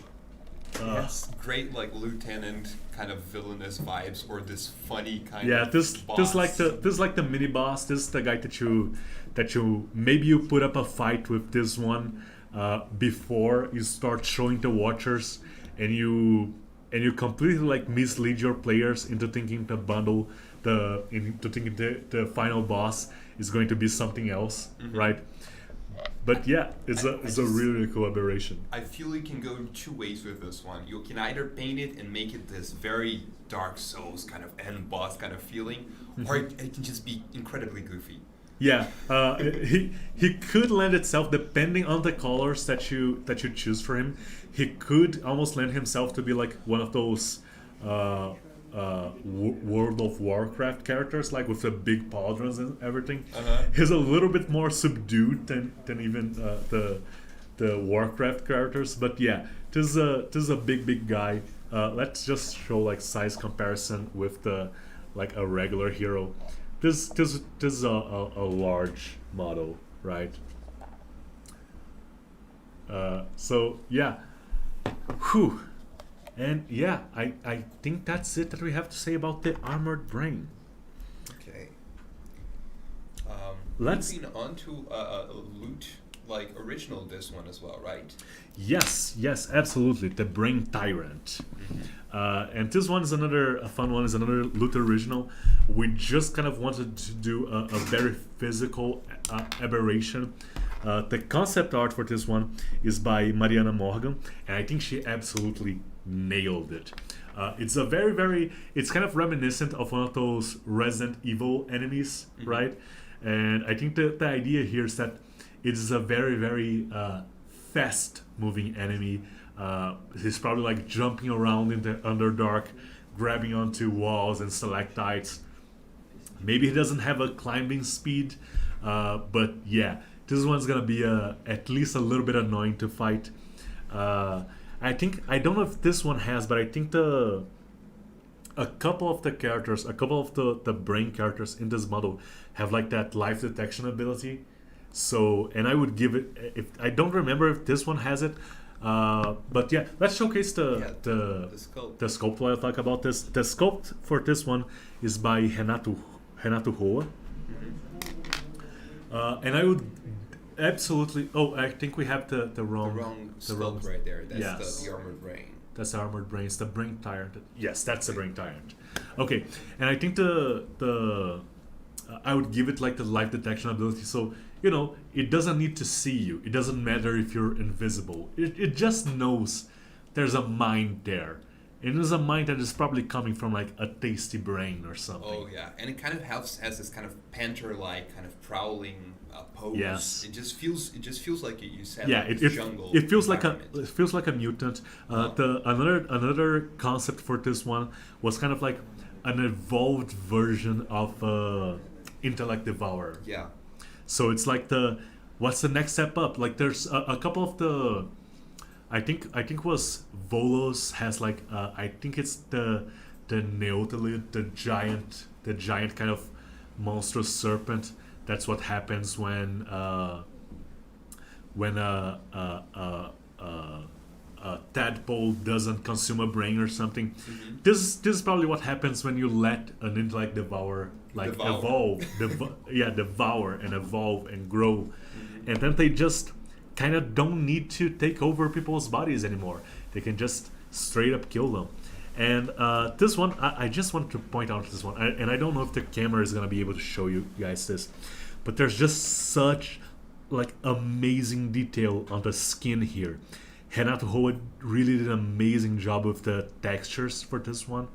Yes, great like lieutenant kind of villainous vibes, or this funny kind
Yeah,
of
this
boss.
like the mini boss. This is the guy that you maybe you put up a fight with this one before you start showing the watchers, and you completely like mislead your players into thinking the final boss is going to be something else, right? But yeah, it's a really cool aberration.
I feel you can go two ways with this one. You can either paint it and make it this very Dark Souls kind of end boss kind of feeling, or it can just be incredibly goofy.
Yeah, he could lend itself depending on the colors that you choose for him. He could almost lend himself to be like one of those World of Warcraft characters, like with the big pauldrons and everything. He's a little bit more subdued than even the Warcraft characters. But yeah, this is a big guy. Let's just show like size comparison with the like a regular hero. This is a large model, right? So yeah, whew. And yeah, I think that's it that we have to say about the Armored Brain.
Okay.
Let's-
Moving on to a loot like original this one as well, right?
Yes, absolutely. The Brain Tyrant. And this one is a fun one. Is another Loot original. We just kind of wanted to do a very physical aberration. The concept art for this one is by Mariana Morgan, and I think she absolutely nailed it. It's a very it's kind of reminiscent of one of those Resident Evil enemies, right? And I think the idea here is that it is a very fast moving enemy. He's probably like jumping around in the Underdark, grabbing onto walls and stalactites. Maybe he doesn't have a climbing speed, but yeah, this one's gonna be at least a little bit annoying to fight. I think I don't know if this one has, but I think a couple of the characters, a couple of the brain characters in this model have like that life detection ability. So, and I would give it, if I don't remember if this one has it, but yeah, let's showcase
the sculpt.
the sculpt while I talk about this. The sculpt for this one is by Renato Roa. And I would absolutely, oh, I think we have the wrong
sculpt right there. That's
yes.
the armored brain.
That's armored brain. It's the brain tyrant. Yes, that's the brain tyrant. Okay, and I think I would give it like the life detection ability. So it doesn't need to see you. It doesn't matter if you're invisible. It just knows there's a mind there, and there's a mind that is probably coming from like a tasty brain or something.
Oh yeah, and it kind of has this kind of panther-like kind of prowling pose.
Yes.
It just feels like you said.
Yeah,
like
it
jungle.
feels like
environment.
a mutant. Another concept for this one was kind of like an evolved version of Intellect Devourer.
Yeah.
So it's like what's the next step up? Like there's a couple of the, I think was Volos has like I think it's the Neotolid, the giant kind of monstrous serpent. That's what happens when a tadpole doesn't consume a brain or something.
Mm-hmm.
This is probably what happens when you let an intellect devourer evolve, devour and evolve and grow,
Mm-hmm.
and then they just kind of don't need to take over people's bodies anymore. They can just straight up kill them. And this one, I just want to point out this one, and I don't know if the camera is gonna be able to show you guys this, but there's just such like amazing detail on the skin here. Renato Roa really did an amazing job with the textures for this one.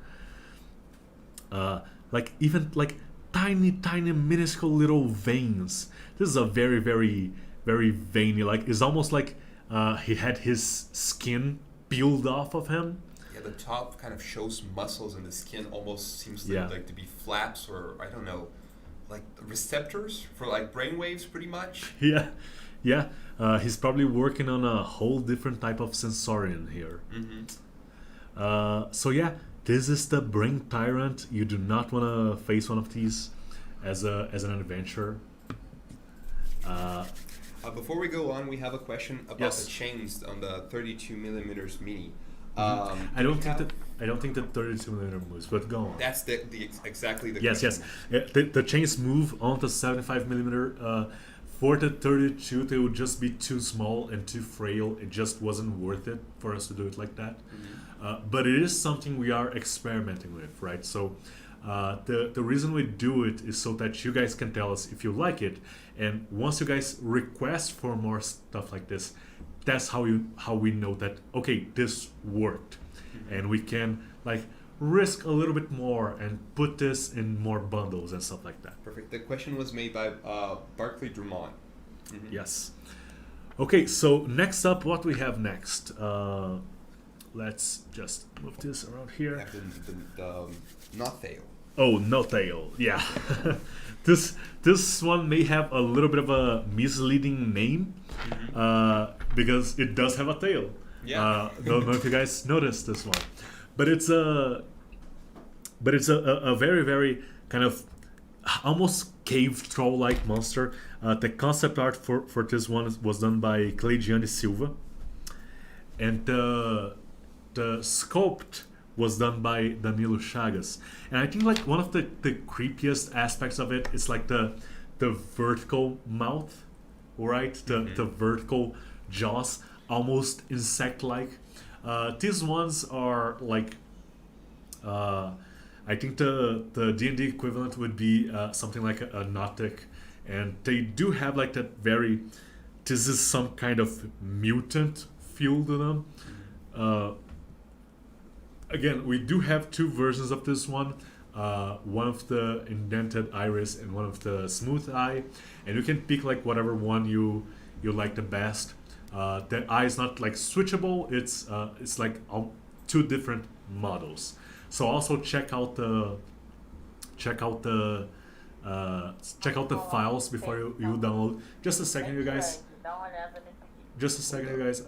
Like even like tiny minuscule little veins. This is a very veiny, like it's almost like he had his skin peeled off of him.
Yeah, the top kind of shows muscles, and the skin almost seems like to be flaps, or I don't know, like receptors for like brain waves, pretty much.
Yeah. He's probably working on a whole different type of sensorian here.
Mm-hmm.
So yeah, this is the brain tyrant. You do not want to face one of these as an adventurer.
Before we go on, we have a question about
Yes.
the chains on the 32 millimeters mini.
I don't think that 32 millimeter moves, but go on.
That's exactly the
Yes.
question.
The chains move on the 75 millimeter. For the 32, they would just be too small and too frail. It just wasn't worth it for us to do it like that.
Mm-hmm.
But it is something we are experimenting with, right? So the reason we do it is so that you guys can tell us if you like it. And once you guys request for more stuff like this, that's how we know that, okay, this worked.
Mm-hmm.
And we can like risk a little bit more and put this in more bundles and stuff like that.
Perfect. The question was made by Barclay Drummond. Mm-hmm.
Yes. Okay, so next up, what we have next? Let's just move this around
We
here.
have the Nothail.
Oh, no tail. Yeah. This one may have a little bit of a misleading name because it does have a tail.
Yeah.
Don't know if you guys noticed this one, but it's a very kind of almost cave troll-like monster. The concept art for this one was done by Cleidiane Silva, and the sculpt was done by Danilo Chagas. And I think like one of the creepiest aspects of it is like the vertical mouth, right? The vertical jaws, almost insect-like. These ones are like I think the D&D equivalent would be something like a Nautic, and they do have like that very, this is some kind of mutant feel to them. Again, we do have two versions of this one. One of the indented iris and one of the smooth eye, and you can pick like whatever one you like the best. The eye is not like switchable. It's like two different models. So also check out the check out the files before you download. Just a second, you guys. Just a second, you guys.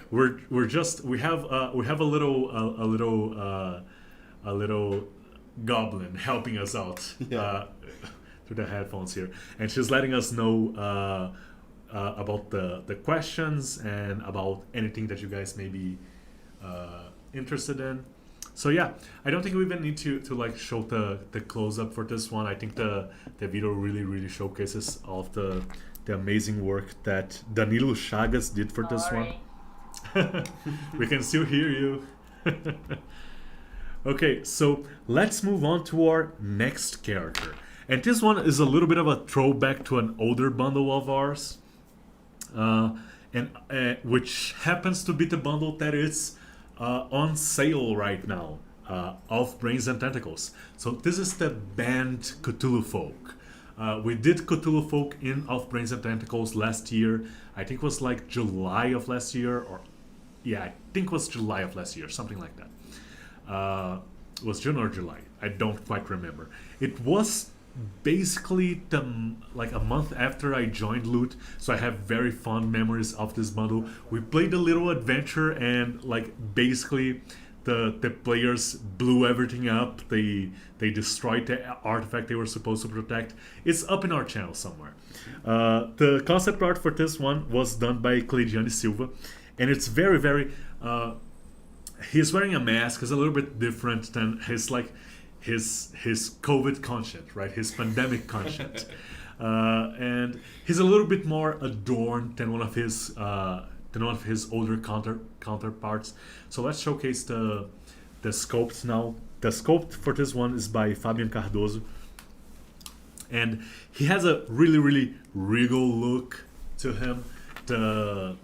We have a little goblin helping us out through the headphones here, and she's letting us know about the questions and about anything that you guys may be interested in. So yeah, I don't think we even need to like show the close up for this one. I think the video really showcases all of the amazing work that Danilo Chagas did for this one. We can still hear you. Okay, so let's move on to our next character. And this one is a little bit of a throwback to an older bundle of ours. Which happens to be the bundle that is on sale right now, of Brains and Tentacles. So this is the banned Cthulhu Folk. We did Cthulhu Folk in Of Brains and Tentacles last year. I think it was like July of last year, or yeah, I think it was July of last year, something like that. It was June or July. I don't quite remember. It was basically like a month after I joined Loot, so I have very fond memories of this bundle. We played a little adventure, and like basically the players blew everything up. They destroyed the artifact they were supposed to protect. It's up in our channel somewhere. The concept art for this one was done by Cleidiane Silva, and it's very he's wearing a mask. It's a little bit different than his COVID content, right? His pandemic content. And he's a little bit more adorned than one of his older counterparts. So let's showcase the sculpts now. The sculpt for this one is by Fabian Cardoso, and he has a really regal look to him. The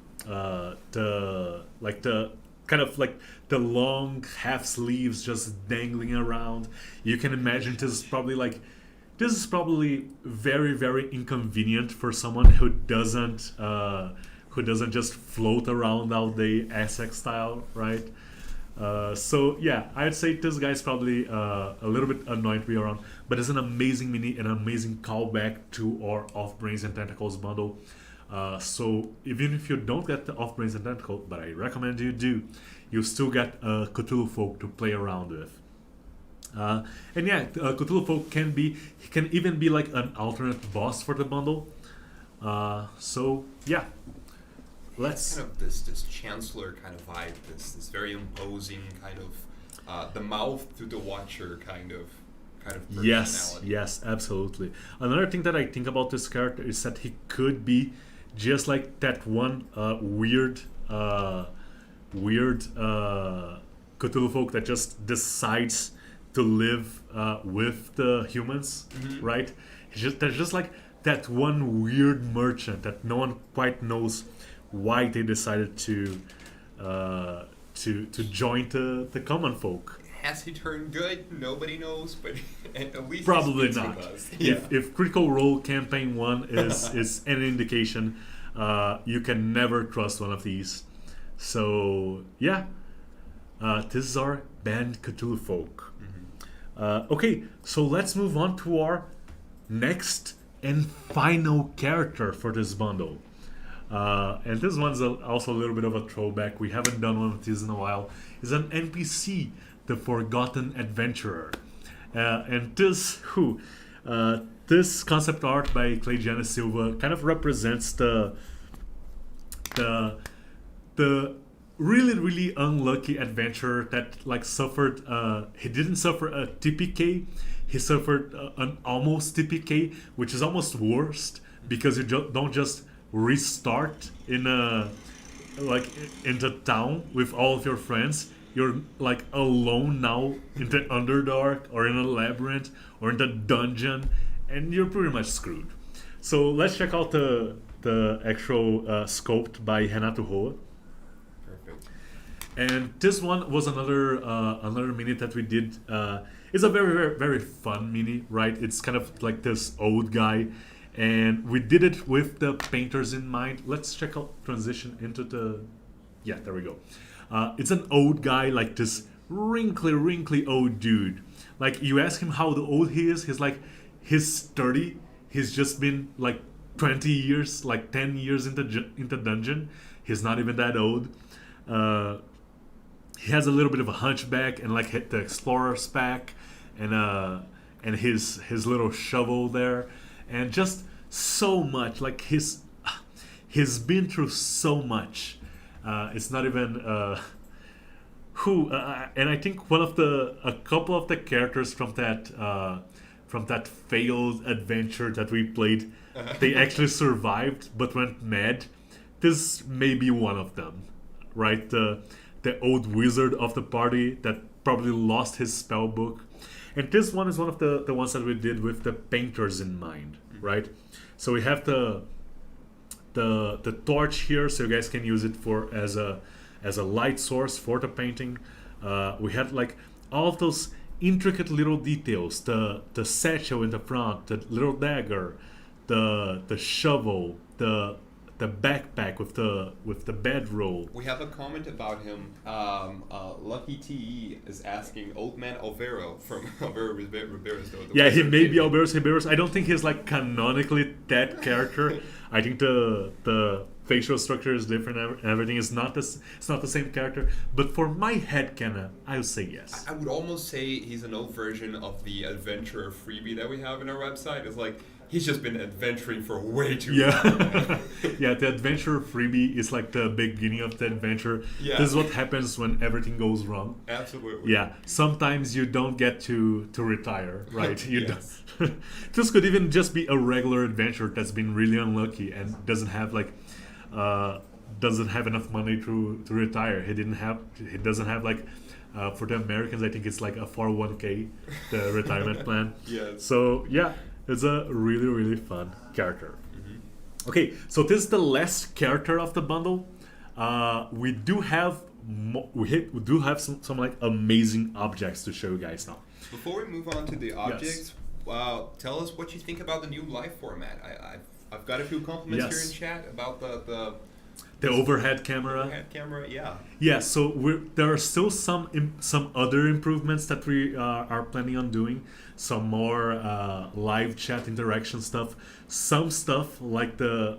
kind of like the long half sleeves just dangling around. You can imagine this is probably very inconvenient for someone who doesn't just float around all day Essex style, right? So yeah, I'd say this guy's probably a little bit annoying to be around, but it's an amazing mini, an amazing callback to our Of Brains and Tentacles bundle. So even if you don't get the Of Brains and Tentacles, but I recommend you do, you still get Cthulhu Folk to play around with. And yeah, Cthulhu Folk can even be like an alternate boss for the bundle. So yeah, let's
kind of this Chancellor kind of vibe, this very imposing kind of the mouth to the watcher kind of personality.
Yes, absolutely. Another thing that I think about this character is that he could be just like that one weird Cthulhu Folk that just decides to live with the humans, right? There's just like that one weird merchant that no one quite knows why they decided to join the common folk.
Has he turned good? Nobody knows, but at least
probably
he's
not.
Yeah.
If Critical Role Campaign 1 is any indication, you can never trust one of these. So yeah, this is our banned Cthulhu Folk. Okay, so let's move on to our next and final character for this bundle. And this one's also a little bit of a throwback. We haven't done one of these in a while. It's an NPC, the Forgotten Adventurer. And this concept art by Cleidiane Silva kind of represents the really unlucky adventurer that like suffered. He didn't suffer a TPK. He suffered an almost TPK, which is almost worst because you don't just restart in the town with all of your friends. You're like alone now in the Underdark or in a labyrinth or in the dungeon, and you're pretty much screwed. So let's check out the actual sculpt by Renato Roa.
Perfect.
And this one was another mini that we did. It's a very fun mini, right? It's kind of like this old guy, and we did it with the painters in mind. Let's check out transition into the. Yeah, there we go. It's an old guy, like this wrinkly old dude. Like you ask him how old he is, he's like he's 30. He's just been like 20 years, like 10 years into dungeon. He's not even that old. He has a little bit of a hunchback and like the explorer's pack and his little shovel there, and just so much like he's been through so much. It's not even and I think a couple of the characters from that failed adventure that we played, they actually survived but went mad. This may be one of them, right? The old wizard of the party that probably lost his spell book. And this one is one of the ones that we did with the painters in mind, right? So we have the torch here, so you guys can use it for as a light source for the painting. We had like all of those intricate little details, the satchel in the front, the little dagger, the shovel, the backpack with the bedroll.
We have a comment about him. Lucky TE is asking Old Man Alvaro from Alvaro Riberos.
Yeah, he may be Alvaro Riberos. I don't think he's like canonically that character. I think the facial structure is different and everything is not it's not the same character. But for my headcanon, I'll say yes.
I would almost say he's an old version of the adventurer freebie that we have in our website. It's like he's just been adventuring for way too long.
Yeah, the adventure freebie is like the beginning of the adventure.
Yeah.
This is what happens when everything goes wrong.
Absolutely.
Yeah, sometimes you don't get to retire, right? You
Yes.
don't. This could even just be a regular adventure that's been really unlucky and doesn't have enough money to retire. He doesn't have like for the Americans, I think it's like a 401k, the retirement plan.
Yes.
So yeah, it's a really fun character.
Mm-hmm.
Okay, so this is the last character of the bundle. We do have some like amazing objects to show you guys now.
Before we move on to the objects, tell us what you think about the new live format. I've got a few compliments here in chat about
the overhead camera.
Overhead camera, yeah.
Yeah, so there are still some other improvements that we are planning on doing. Some more live chat interaction stuff. Some stuff like the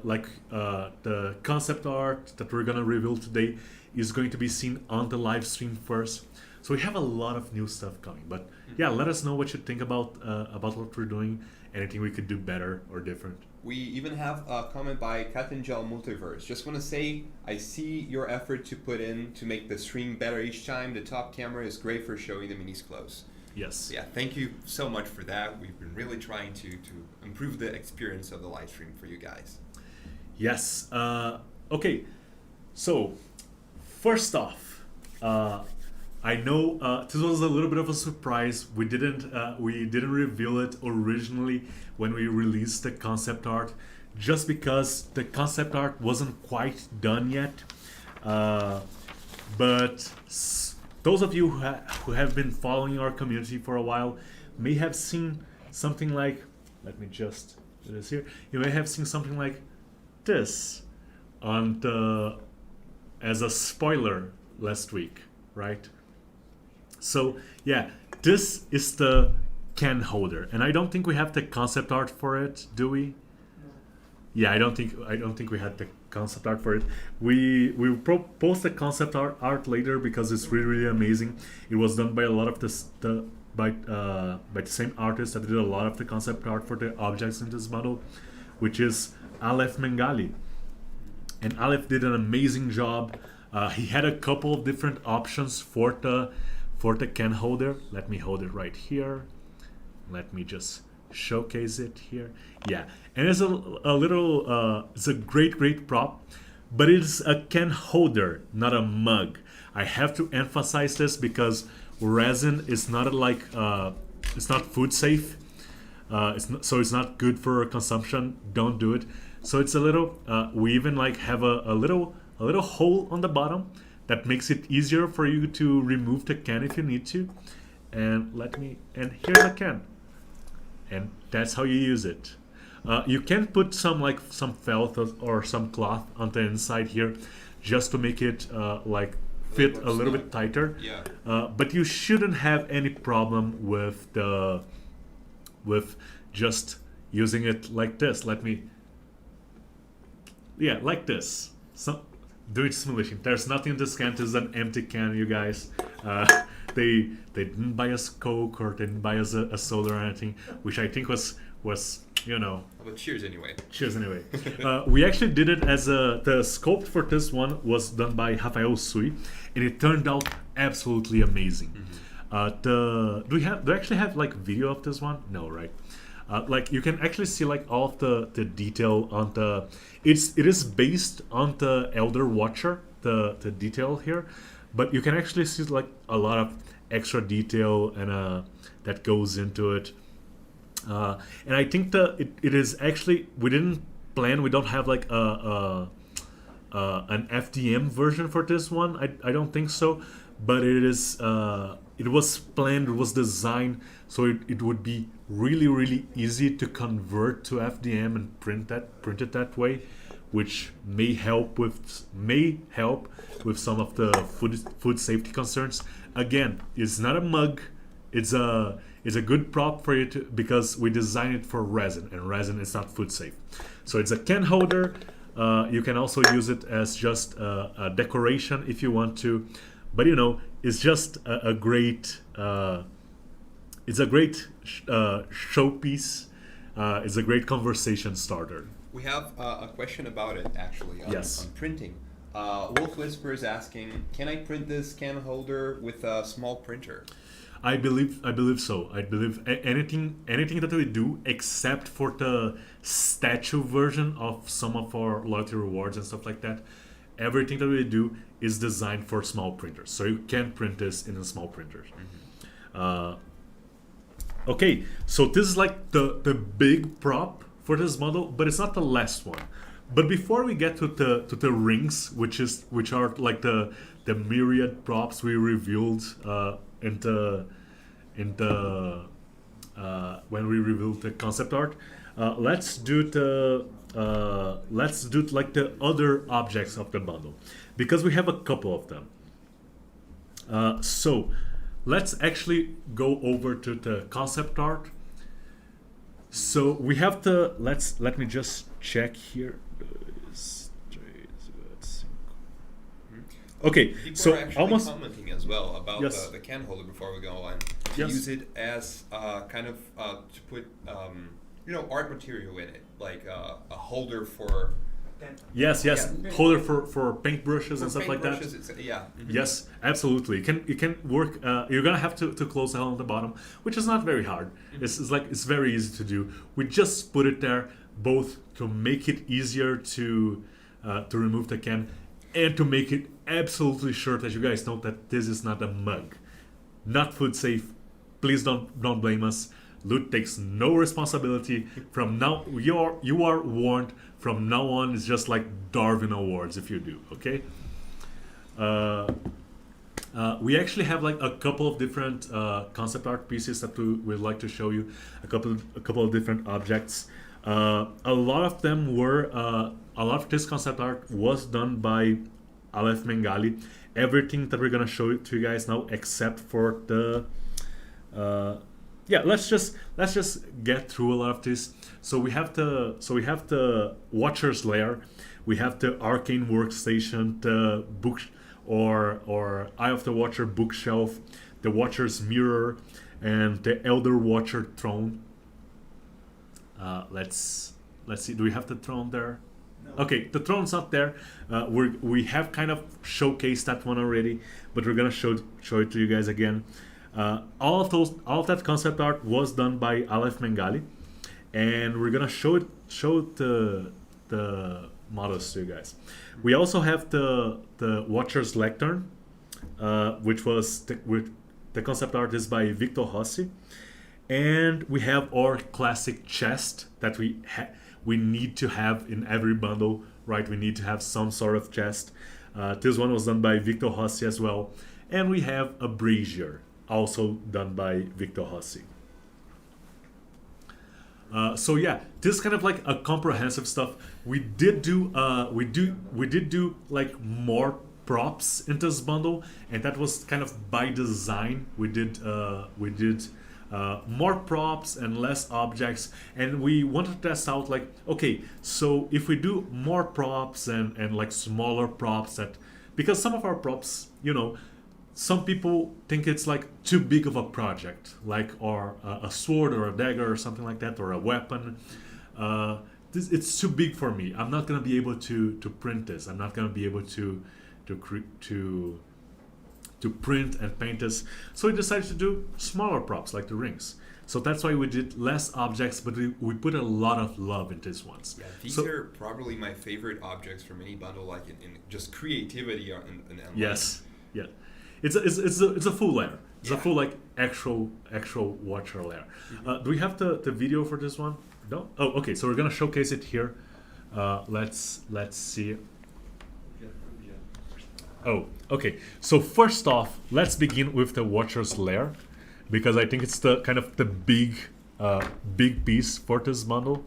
concept art that we're gonna reveal today is going to be seen on the live stream first. So we have a lot of new stuff coming. But yeah, let us know what you think about what we're doing. Anything we could do better or different.
We even have a comment by Katinjal Multiverse. Just want to say, I see your effort to put in to make the stream better each time. The top camera is great for showing the minis close.
Yes.
Yeah, thank you so much for that. We've been really trying to improve the experience of the live stream for you guys.
Yes. Okay. So, first off, I know this was a little bit of a surprise. We didn't reveal it originally when we released the concept art, just because the concept art wasn't quite done yet. But those of you who have been following our community for a while may have seen something like, let me just do this here. You may have seen something like this as a spoiler last week, right? So yeah, this is the can holder, and I don't think we have the concept art for it, do we? No. Yeah, I don't think we had the concept art for it. We will post the concept art later because it's really amazing. It was done by a lot of by the same artist that did a lot of the concept art for the objects in this model, which is Aleph Mengali. And Aleph did an amazing job. He had a couple of different options for the can holder. Let me hold it right here. Let me just showcase it here. Yeah, and it's it's a great prop, but it's a can holder, not a mug. I have to emphasize this because resin is not it's not food safe. So it's not good for consumption. Don't do it. So it's a little. We even have a little hole on the bottom that makes it easier for you to remove the can if you need to. And here's a can. And that's how you use it. You can put some felt or some cloth on the inside here just to make it fit
more
a little
snug.
bit tighter.
Yeah.
But you shouldn't have any problem with just using it like this. Let me, yeah, like this. So do it simulation. There's nothing in this can. This is an empty can, you guys. They didn't buy us Coke or they didn't buy us a soda or anything, which I think was you know.
But cheers anyway.
Cheers anyway. We actually did it as the sculpt for this one was done by Rafael Sui, and it turned out absolutely amazing. Do we actually have like video of this one? No, right? Like you can actually see like all of the detail on the. It is based on the Elder Watcher, the detail here, but you can actually see like a lot of extra detail and that goes into it. And I think it is actually we don't have like an FDM version for this one. I don't think so, but it was planned, it was designed so it would be really easy to convert to FDM and print it that way, which may help with some of the food safety concerns. Again, it's not a mug. It's a good prop for you because we designed it for resin, and resin is not food safe. So it's a can holder. You can also use it as just a decoration if you want to, but you know it's just a great. It's a great showpiece. It's a great conversation starter.
We have a question about it actually on,
Yes.
on printing. Wolf Whisper is asking, can I print this can holder with a small printer?
I believe so. I believe anything that we do, except for the statue version of some of our loyalty rewards and stuff like that, everything that we do is designed for small printers. So you can print this in a small printer. Okay, so this is like the big prop for this model, but it's not the last one. But before we get to the rings, which are like the myriad props we revealed when we revealed the concept art, let's do like the other objects of the bundle, because we have a couple of them. So let's actually go over to the concept art. So we have let me just check here. Okay,
People
so
are actually
almost
commenting as well about
Yes.
the can holder before we go on. To
Yes.
use it as kind of to put art material in it, like a holder for
yes,
Yeah.
holder for paintbrushes and stuff like that.
paintbrushes, yeah. Mhm.
Yes, absolutely. It can work. You're gonna have to close the hole on the bottom, which is not very hard. It's very easy to do. We just put it there both to make it easier to remove the can, and to make it absolutely sure that you guys know that this is not a mug, not food safe. Please don't blame us. Loot takes no responsibility. From now, you are warned. From now on, it's just like Darwin Awards if you do. Okay. We actually have like a couple of different concept art pieces that we'd like to show you. A couple of different objects. A lot of them were. A lot of this concept art was done by Aleph Mengali. Everything that we're gonna show it to you guys now, except for the. Let's just get through a lot of this. So we have the Watcher's Lair, we have the Arcane Workstation, the book or Eye of the Watcher bookshelf, the Watcher's Mirror, and the Elder Watcher throne. Let's see. Do we have the throne there?
No.
Okay, the throne's not there. We have kind of showcased that one already, but we're gonna show it to you guys again. All of that concept art was done by Aleph Mengali, and we're gonna show the models to you guys. We also have the Watcher's Lectern, which was the concept art is by Victor Rossi, and we have our classic chest that we need to have in every bundle, right? We need to have some sort of chest. This one was done by Victor Rossi as well, and we have a brazier, also done by Victor Rossi. So yeah, this is kind of like a comprehensive stuff. We did do like more props into this bundle, and that was kind of by design. We did more props and less objects, and we wanted to test out like, okay, so if we do more props and like smaller props, that because some of our props, some people think it's like too big of a project, like or a sword or a dagger or something like that, or a weapon. It's too big for me. I'm not gonna be able to print this. I'm not gonna be able to print and paint this. So we decided to do smaller props like the rings. So that's why we did less objects, but we put a lot of love into these ones.
Yeah, these are probably my favorite objects from any bundle, like in just creativity in
yes, yeah. It's a full layer. It's a full like actual watcher layer. Do we have the video for this one? No. Oh, okay. So we're gonna showcase it here. Let's see. Oh, okay. So first off, let's begin with the watcher's lair, because I think it's the kind of the big piece for this bundle.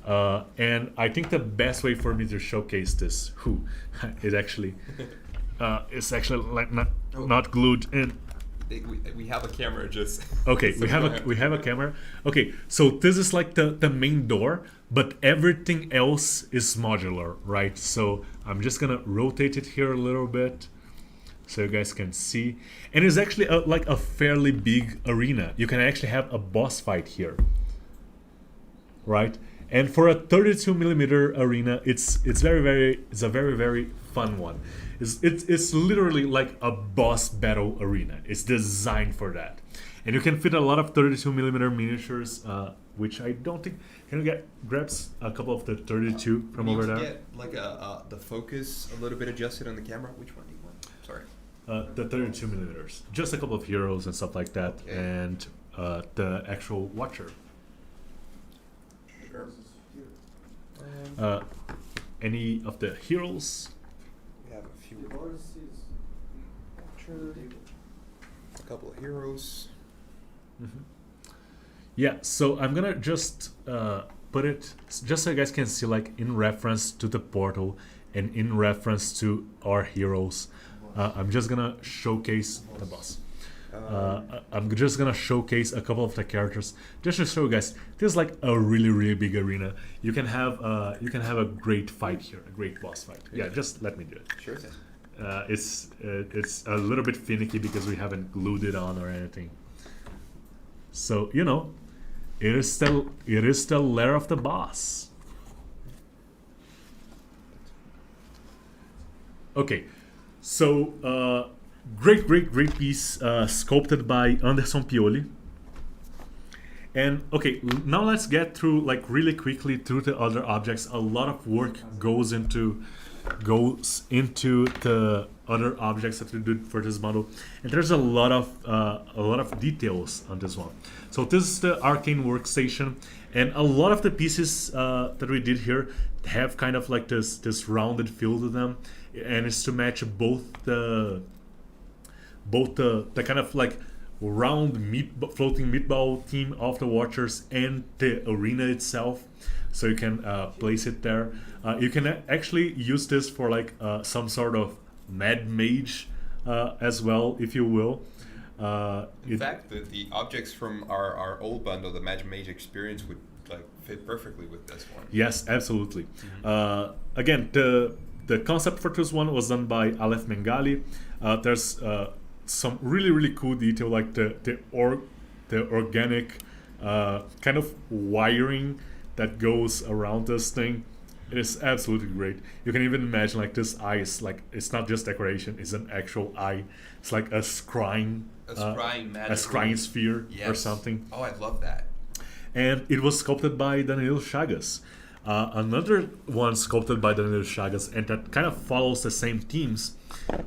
And I think the best way for me to showcase this is actually. It's actually like not glued in.
We have a camera just.
Okay, so we have a camera. Okay, so this is like the main door, but everything else is modular, right? So I'm just gonna rotate it here a little bit, so you guys can see. And it's actually like a fairly big arena. You can actually have a boss fight here, right? And for a 32 millimeter arena, it's a very fun one. It's literally like a boss battle arena. It's designed for that, and you can fit a lot of 32 millimeter miniatures, which I don't think. Can you grab a couple of the 32 from over there?
Get like the focus a little bit adjusted on the camera. Which one do you want? Sorry.
The 32 millimeters, just a couple of heroes and stuff like that,
okay.
And the actual watcher. Any of the heroes?
We have a few.
The borders is
A couple of heroes.
Mm-hmm. Yeah, so I'm gonna just put it just so you guys can see, like in reference to the portal and in reference to our heroes. I'm just gonna showcase the boss. I'm just gonna showcase a couple of the characters just to show you guys. This is like a really big arena. You can have a great fight here, a great boss fight. Yeah, just let me do it.
Sure thing.
It's a little bit finicky because we haven't glued it on or anything. So it is the lair of the boss. Okay, so great piece sculpted by Anderson Pioli. And okay, now let's get through like really quickly through the other objects. A lot of work goes into the other objects that we did for this model, and there's a lot of details on this one. So this is the arcane workstation, and a lot of the pieces that we did here have kind of like this rounded feel to them, and it's to match both the kind of like round floating meatball theme of the watchers and the arena itself, so you can place it there. You can actually use this for like some sort of mad mage as well, if you will.
In fact, the objects from our old bundle, the Magic Mage Experience, would like fit perfectly with this one.
Yes, absolutely. Again, the concept for this one was done by Aleph Mengali. There's some really cool detail, like the organic kind of wiring that goes around this thing. It is absolutely great. You can even imagine like this eye is like, it's not just decoration, it's an actual eye. It's like a scrying sphere, yes, or something.
Oh, I love that.
And it was sculpted by Danilo Chagas. Another one sculpted by Danilo Chagas, and that kind of follows the same themes,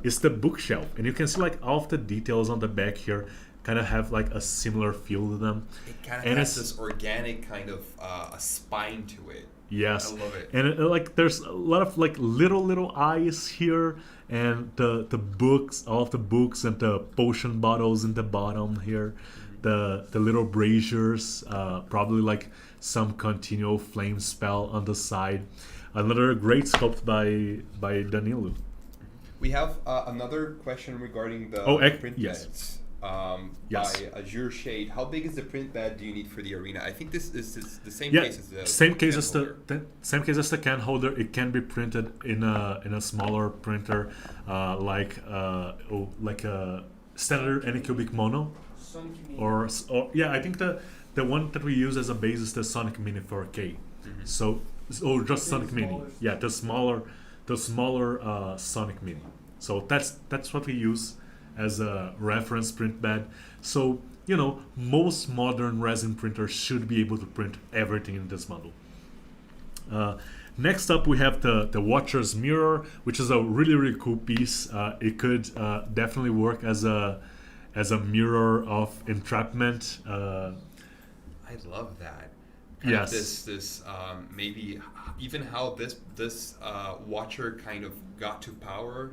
is the bookshelf. And you can see like all of the details on the back here kind of have like a similar feel to them.
It kind of has this organic kind of a spine to it.
Yes,
I love it.
And like there's a lot of like little eyes here, and the books, all of the books and the potion bottles in the bottom here, the little braziers, probably like some continual flame spell on the side. Another great sculpt by Danilo.
We have another question regarding the print
yes.
beds.
Yes.
By Azure Shade, how big is the print bed do you need for the arena? I think this is the same
Yeah,
case as the
same case
can
as
holder.
same case as the can holder. It can be printed in a smaller printer, like a standard Anycubic Mono,
Sonic Mini.
or yeah, I think the one that we use as a base is the Sonic Mini 4K.
Mhm.
So or just
Okay,
Sonic Mini.
smaller.
Yeah, the smaller Sonic Mini. So that's what we use as a reference print bed. So most modern resin printers should be able to print everything in this model. Next up, we have the Watcher's Mirror, which is a really cool piece. It could definitely work as a mirror of entrapment.
I love that. Kind
Yes.
of this maybe even how this watcher kind of got to power,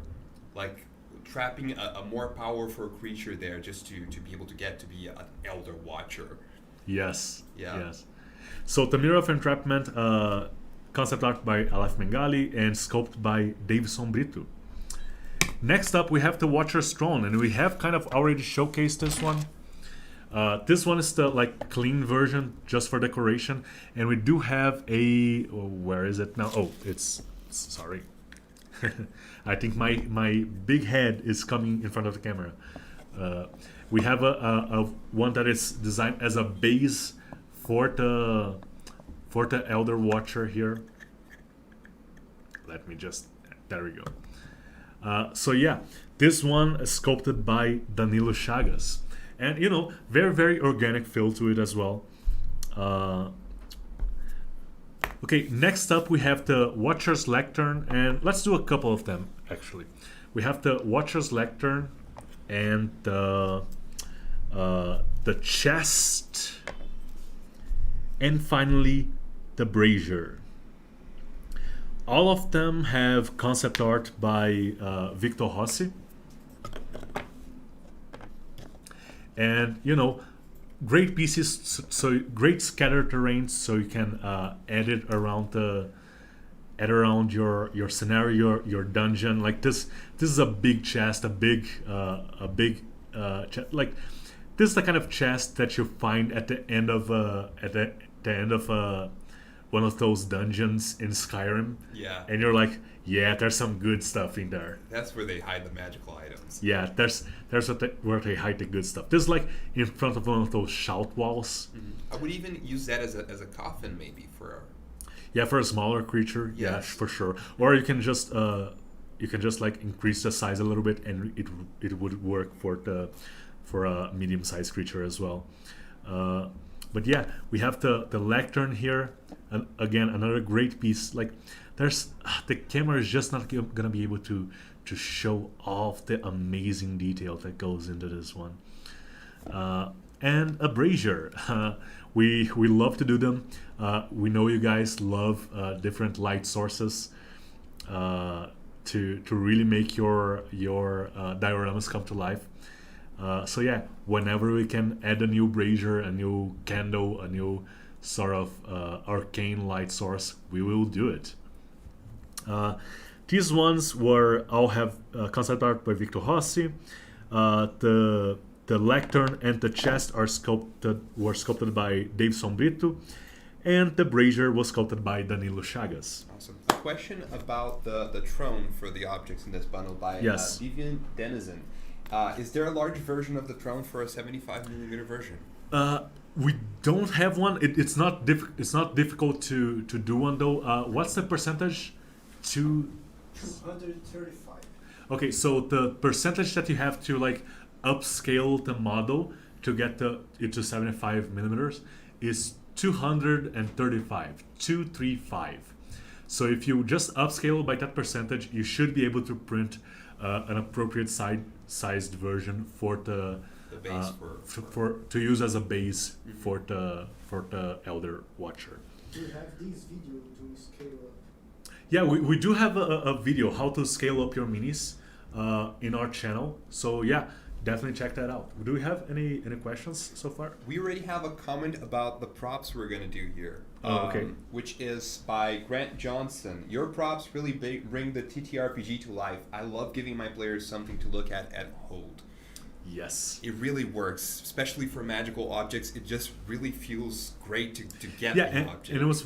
like trapping a more powerful creature there just to be able to get to be an elder watcher.
Yes.
Yeah.
Yes. So the Mirror of Entrapment, concept art by Aleph Mengali and sculpted by Davison Brito. Next up, we have the Watcher's Throne, and we have kind of already showcased this one. This one is the clean version, just for decoration, and we do have a. Where is it now? Oh, it's sorry. I think my big head is coming in front of the camera. We have a one that is designed as a base for the Elder Watcher here. Let me just. There we go. So yeah, this one is sculpted by Danilo Chagas, and very organic feel to it as well. Okay, next up we have the Watcher's Lectern, and let's do a couple of them actually. We have the Watcher's Lectern and the chest, and finally the brazier. All of them have concept art by Victor Rossi, and great pieces, so great scatter terrains, so you can add it around your scenario, your dungeon. Like this is a big chest, a big chest. Like this is the kind of chest that you find at the end of one of those dungeons in Skyrim.
Yeah.
And you're like, yeah, there's some good stuff in there.
That's where they hide the magical items.
Yeah, there's where they hide the good stuff. This is like in front of one of those shout walls.
Mm-hmm. I would even use that as a coffin maybe for.
Yeah, for a smaller creature.
Yes.
Yeah, for sure. Or you can just like increase the size a little bit, and it would work for a medium-sized creature as well. But yeah, we have the lectern here, and again another great piece. Like there's the camera is just not gonna be able to show all of the amazing detail that goes into this one. And a brazier. We love to do them. We know you guys love different light sources to really make your dioramas come to life. So yeah, whenever we can add a new brazier, a new candle, a new sort of arcane light source, we will do it. These ones all have concept art by Victor Rossi. The lectern and the chest were sculpted by Dave Sombrito, and the brazier was sculpted by Danilo Chagas.
Awesome. A question about the throne for the objects in this bundle by
Yes.
Vivian Denizen. Is there a large version of the throne for a 75mm version?
We don't have one. It's not difficult to do one though. What's the percentage?
235.
Okay, so the percentage that you have to upscale the model to get it to 75 millimeters is 235. So if you just upscale by that percentage, you should be able to print an appropriate sized version for the
base
to use as a base for the Elder Watcher.
Do you have this video to scale up?
Yeah, we do have a video how to scale up your minis in our channel. So yeah, definitely check that out. Do we have any questions so far?
We already have a comment about the props we're going to do here.
Oh, okay.
Which is by Grant Johnson. Your props really bring the TTRPG to life. I love giving my players something to look at and hold.
Yes.
It really works, especially for magical objects. It just really feels great to get
Yeah,
the object.
and it was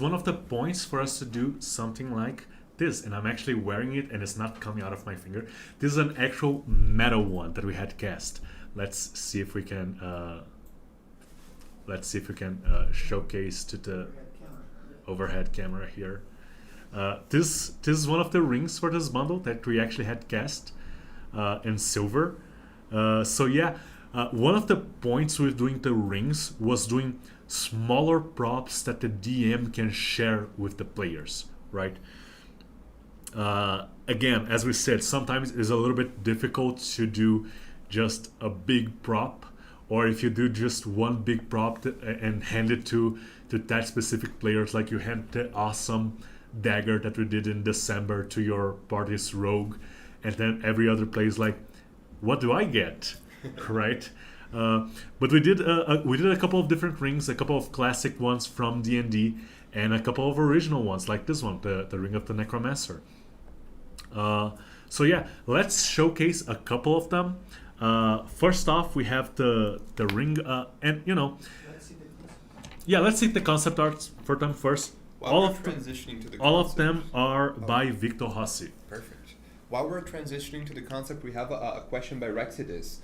one of the points for us to do something like this, and I'm actually wearing it, and it's not coming out of my finger. This is an actual metal one that we had cast. Let's see if we can showcase to the overhead camera here. This is one of the rings for this bundle that we actually had cast in silver. So yeah, one of the points with doing the rings was doing smaller props that the DM can share with the players, right? Again, as we said, sometimes it's a little bit difficult to do just a big prop, or if you do just one big prop and hand it to that specific players, like you hand the awesome dagger that we did in December to your party's rogue, and then every other player is like, what do I get? Right? But we did a couple of different rings, a couple of classic ones from D&D, and a couple of original ones like this one, the Ring of the Necromancer. So yeah, let's showcase a couple of them. First off, we have the ring, and let's see the concept art for them first.
While we're transitioning to the
all of
concept-
them are by Victor Rossi.
Perfect. While we're transitioning to the concept, we have a question by Rexidus.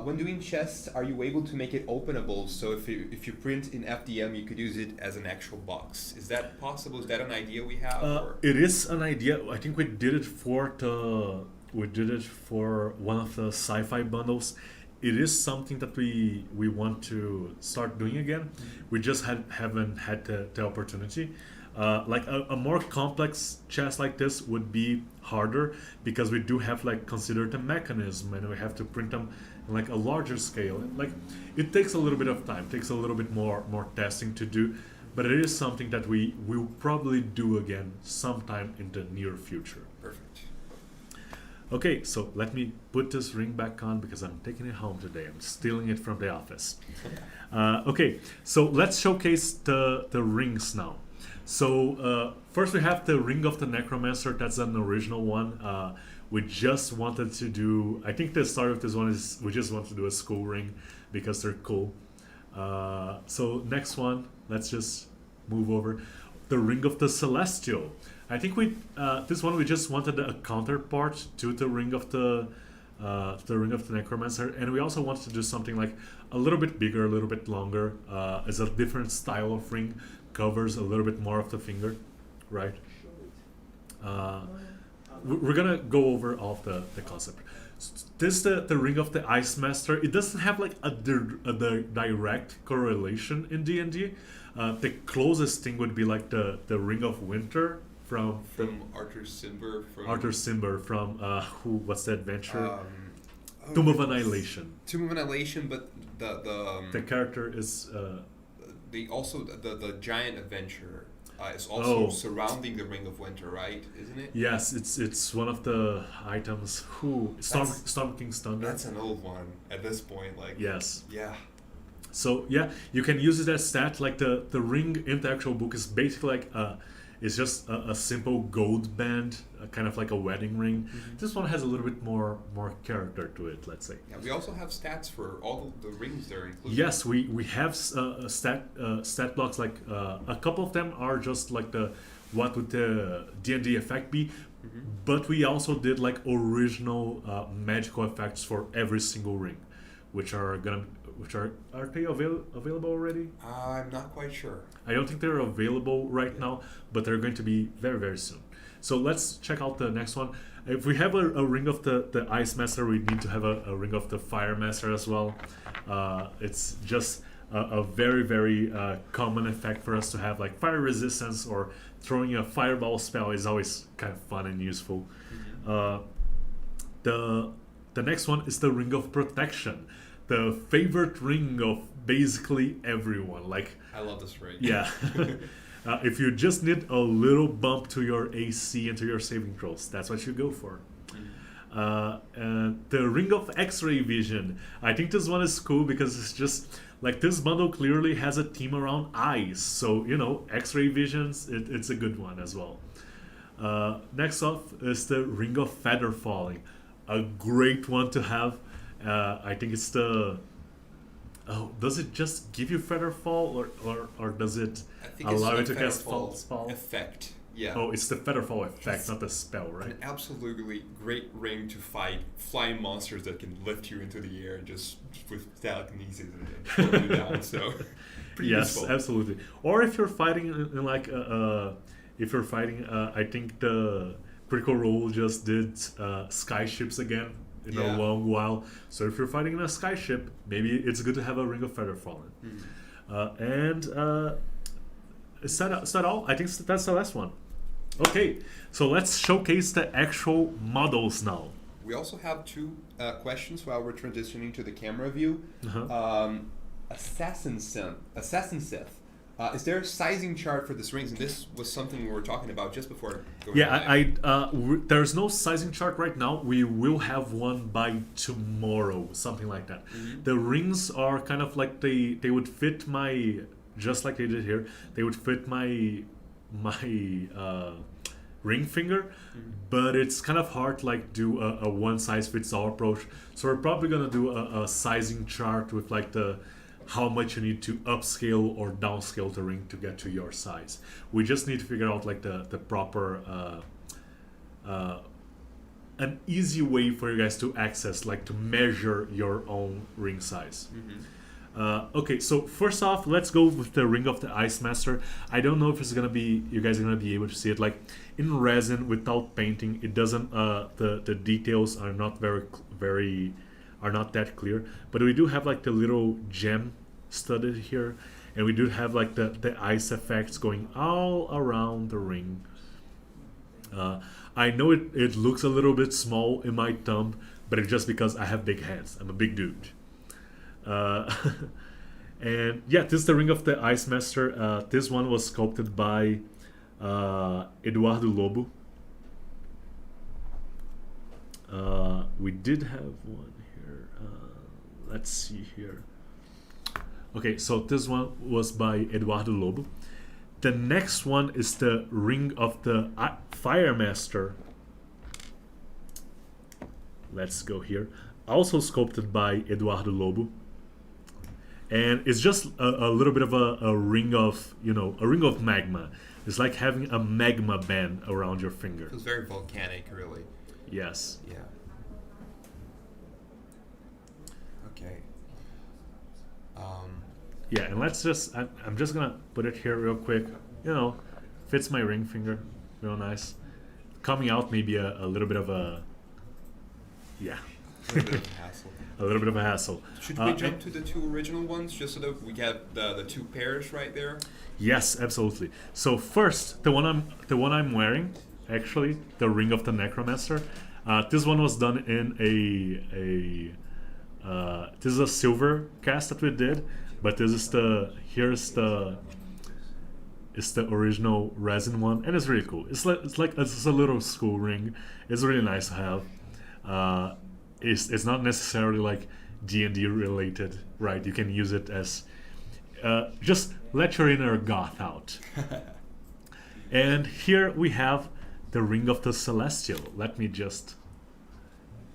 When doing chests, are you able to make it openable? So if you print in FDM, you could use it as an actual box. Is that possible? Is that an idea we have? Or?
It is an idea. I think we did it for one of the sci-fi bundles. It is something that we want to start doing again. We just haven't had the opportunity. Like a more complex chest like this would be harder because we do have like consider the mechanism, and we have to print them in like a larger scale. Like it takes a little bit of time, takes a little bit more testing to do, but it is something that we will probably do again sometime in the near future.
Perfect.
Okay, so let me put this ring back on because I'm taking it home today. I'm stealing it from the office. Okay, so let's showcase the rings now. So first we have the Ring of the Necromancer. That's an original one. We just wanted to do, I think the start of this one is we just want to do a school ring because they're cool. So next one, let's just move over. The Ring of the Celestial. I think this one we just wanted a counterpart to the Ring of the Necromancer, and we also wanted to do something like a little bit bigger, a little bit longer. It's a different style of ring, covers a little bit more of the finger, right? We're gonna go over all of the concept. This the Ring of the Ice Master. It doesn't have like a direct correlation in D&D. The closest thing would be like the Ring of Winter from
Arthur Simber.
Arthur Simber from what's the adventure? Tomb of Annihilation.
Tomb of Annihilation, but the
character is
the giant adventure is also surrounding the Ring of Winter, right? Isn't it?
Yes, it's one of the items. Storm King's Thunder.
That's an old one at this point. Like
yes.
Yeah.
So yeah, you can use it as stat. Like the ring in the actual book is basically like it's just a simple gold band, kind of like a wedding ring. Mm-hmm. This one has a little bit more character to it, let's say.
Yeah, we also have stats for all the rings there included.
Yes, we have stat blocks. Like a couple of them are just like what would the D&D effect be, mm-hmm. But we also did like original magical effects for every single ring, which are they available already?
I'm not quite sure.
I don't think they're available right now, but they're going to be very, very soon. So let's check out the next one. If we have a Ring of the Ice Master, we need to have a Ring of the Fire Master as well. It's just a very, very common effect for us to have, like fire resistance or throwing a fireball spell is always kind of fun and useful. Mm-hmm. The next one is the Ring of Protection. The favorite ring of basically everyone. Like
I love this ring.
Yeah. If you just need a little bump to your AC and to your saving throws, that's what you go for. And the Ring of X-Ray Vision. I think this one is cool because it's just like this bundle clearly has a theme around eyes. So, you know, X-Ray Visions, it's a good one as well. Next off is the Ring of Feather Falling. A great one to have. I think it's the... Oh, does it just give you Feather Fall or does it
I think
allow you
it's
to
the
cast
Featherfall
spell?
effect. Yeah.
Oh, it's the Featherfall effect,
Yes.
not the spell, right?
An absolutely great ring to fight flying monsters that can lift you into the air and just with telekinesis and throw you down. So, pretty
Yes,
useful.
absolutely. Or if you're fighting in like if you're fighting, I think the Critical Role just did sky ships again in
Yeah.
a long while. So if you're fighting in a sky ship, maybe it's good to have a Ring of Feather Falling. Is that all? I think that's the last one. Okay, so let's showcase the actual models now.
We also have two questions while we're transitioning to the camera view.
Uh-huh.
Assassin Sith. Is there a sizing chart for this rings? And this was something we were talking about just before going live.
Yeah, there's no sizing chart right now. We will have one by tomorrow, something like that. The rings are kind of like they would fit my, just like they did here. They would fit my ring finger, but it's kind of hard to like do a one size fits all approach. So we're probably gonna do a sizing chart with like the how much you need to upscale or downscale the ring to get to your size. We just need to figure out like the proper an easy way for you guys to access, like to measure your own ring size. Okay, so first off, let's go with the Ring of the Ice Master. I don't know if it's gonna be, you guys are gonna be able to see it like in resin without painting. It doesn't, the details are not are not that clear. But we do have like the little gem studded here, and we do have like the ice effects going all around the ring. I know it looks a little bit small in my thumb, but it's just because I have big hands. I'm a big dude. And yeah, this is the Ring of the Ice Master. This one was sculpted by Eduardo Lobo. We did have one here. Let's see here. Okay, so this one was by Eduardo Lobo. The next one is the Ring of the Fire Master. Let's go here. Also sculpted by Eduardo Lobo. And it's just a little bit of a ring of, you know, a ring of magma. It's like having a magma band around your finger.
It was very volcanic, really.
Yes.
Yeah. Okay.
Yeah, and let's just, I'm just gonna put it here real quick. You know, fits my ring finger, real nice. Coming out maybe a little bit of a, yeah.
A little bit of a hassle.
A little bit of a hassle.
Should we jump to the two original ones just so that we get the two pairs right there?
Yes, absolutely. So first, the one I'm wearing, actually, the Ring of the Necromancer. This one was done in this is a silver cast that we did, but this is it's the original resin one, and it's really cool. It's a little school ring. It's really nice to have. It's not necessarily like D&D related, right? You can use it as just let your inner goth out. And here we have the Ring of the Celestial. Let me just,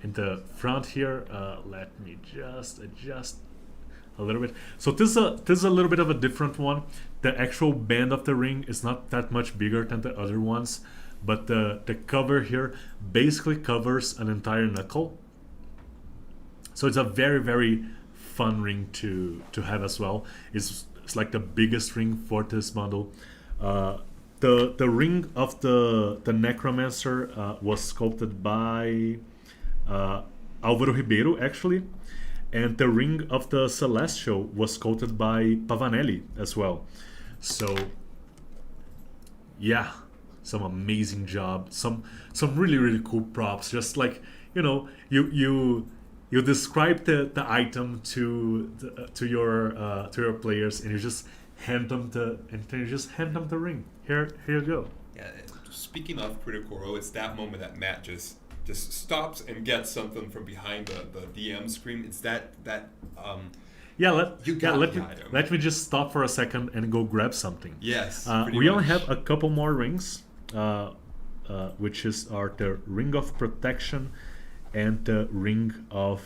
in the front here, let me just adjust a little bit. So this is a little bit of a different one. The actual band of the ring is not that much bigger than the other ones, but the cover here basically covers an entire knuckle. So it's a very, very fun ring to have as well. It's like the biggest ring for this bundle. The ring of the Necromancer was sculpted by Álvaro Ribeiro, actually. And the ring of the Celestial was sculpted by Pavanelli as well. So yeah, some amazing job. Some really, really cool props. Just like, you know, you describe the item to your players, and you just hand them the ring. Here you go.
Yeah. Speaking of Critical Role, it's that moment that Matt just just stops and gets something from behind the DM screen. It's that
Yeah,
You got
let
the
me
item.
let me just stop for a second and go grab something.
yes.
We only have a couple more rings, which are the Ring of Protection and the Ring of.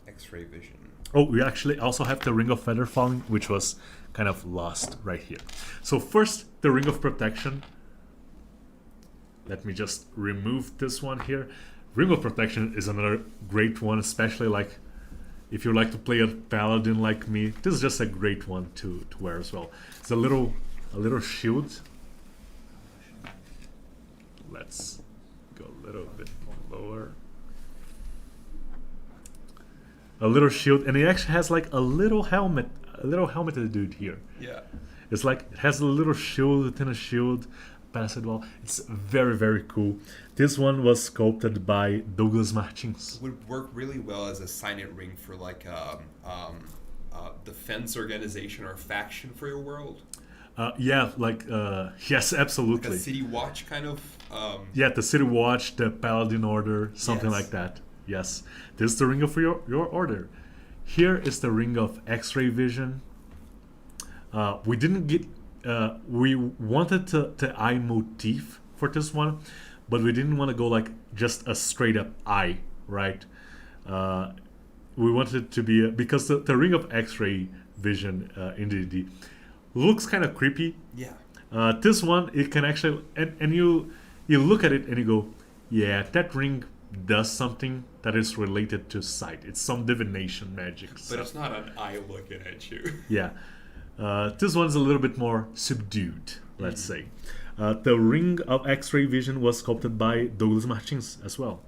X-ray vision.
Oh, we actually also have the Ring of Feather Falling, which was kind of lost right here. So first, the Ring of Protection. Let me just remove this one here. Ring of Protection is another great one, especially like if you like to play a paladin like me. This is just a great one to wear as well. It's a little shield. Let's go a little bit lower. A little shield, and it actually has like a little helmeted dude here.
Yeah.
It's like it has a little shield within a shield. Passive wall. It's very, very cool. This one was sculpted by Douglas Martins.
Would work really well as a signet ring for like defense organization or faction for your world.
Yeah, like yes, absolutely.
Like a city watch kind of.
Yeah, the City Watch, the Paladin Order, something
Yes.
like that. Yes, this is the ring of your order. Here is the ring of X-ray vision. We didn't get. We wanted the eye motif for this one, but we didn't want to go like just a straight up eye, right? We wanted it to be because the ring of X-ray vision in D&D looks kind of creepy.
Yeah.
This one, it can actually, and you look at it and you go, yeah, that ring does something that is related to sight. It's some divination magic.
But it's not an eye looking at you.
Yeah. This one's a little bit more subdued, let's say. The Ring of X-ray Vision was sculpted by Douglas Martins as well.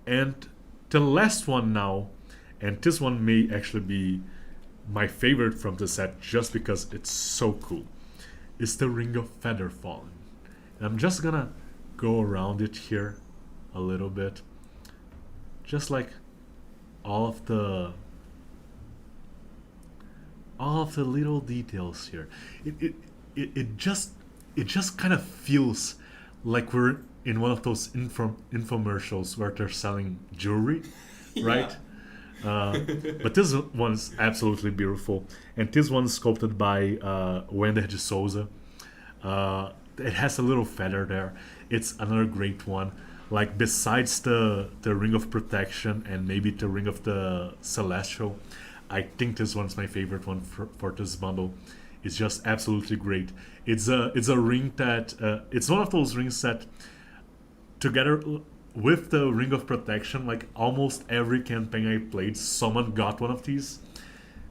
And the last one now, and this one may actually be my favorite from the set just because it's so cool, is the Ring of Feather Falling. And I'm just gonna go around it here a little bit. Just like all of the little details here. It just kind of feels like we're in one of those infomercials where they're selling jewelry, right? But this one's absolutely beautiful, and this one's sculpted by Wender de Souza. It has a little feather there. It's another great one. Like besides the Ring of Protection and maybe the Ring of the Celestial, I think this one's my favorite one for this bundle. It's just absolutely great. It's a ring that it's one of those rings that together with the Ring of Protection, like almost every campaign I played, someone got one of these,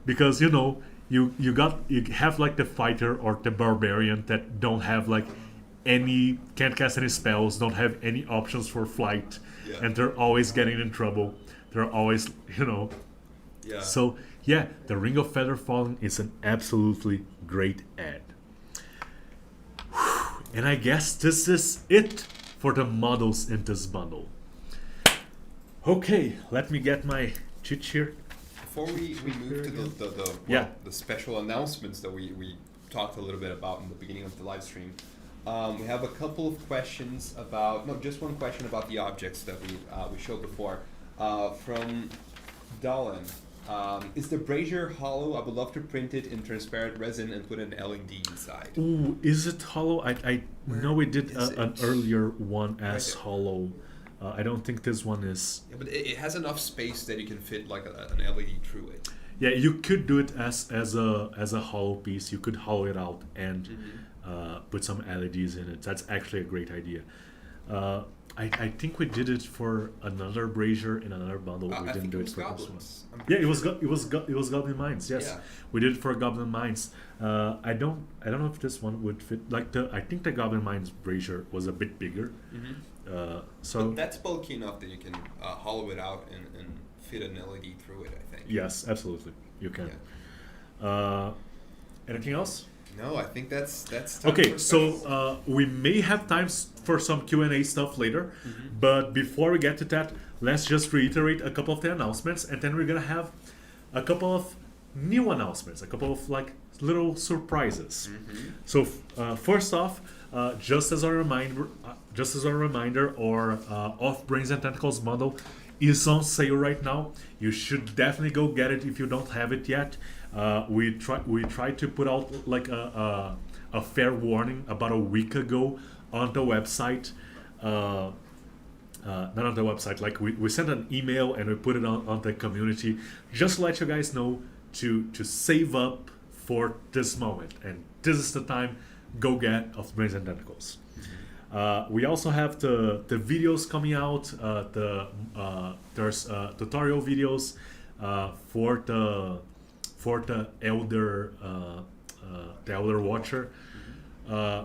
because you know you have like the fighter or the barbarian that don't have like can't cast any spells, don't have any options for flight,
Yeah.
and they're always getting in trouble. They're always
Yeah.
So yeah, the Ring of Feather Falling is an absolutely great ad. And I guess this is it for the models in this bundle. Okay, let me get my cheat sheet.
Before we move to the special announcements that we talked a little bit about in the beginning of the live stream, we have a couple of questions just one question about the objects that we showed before from Dolan. Is the brazier hollow? I would love to print it in transparent resin and put an LED inside.
Ooh, is it hollow? I know we did an earlier one as
there.
hollow. I don't think this one is.
Yeah, but it has enough space that you can fit like an LED through it.
Yeah, you could do it as a hollow piece. You could hollow it out and put some LEDs in it. That's actually a great idea. I think we did it for another brazier in another bundle. We didn't do it for this one. Yeah, it was Goblin Mines. Yes,
Yeah.
we did it for Goblin Mines. I don't know if this one would fit. I think the Goblin Mines brazier was a bit bigger. So
But that's bulky enough that you can hollow it out and fit an LED through it, I think.
yes, absolutely, you can. Anything else?
No, I think that's time
Okay,
for
so
specials.
we may have time for some Q&A stuff later, but before we get to that, let's just reiterate a couple of the announcements, and then we're gonna have a couple of new announcements, a couple of like little surprises. So first off, just as a reminder, our Off Brains and Tentacles bundle is on sale right now. You should definitely go get it if you don't have it yet. We tried to put out like a fair warning about a week ago on the website. Not on the website, like we sent an email and we put it on the community just to let you guys know to save up for this moment, and this is the time. Go get Of Brains and Tentacles. We also have the videos coming out. There's tutorial videos for the Elder Watcher.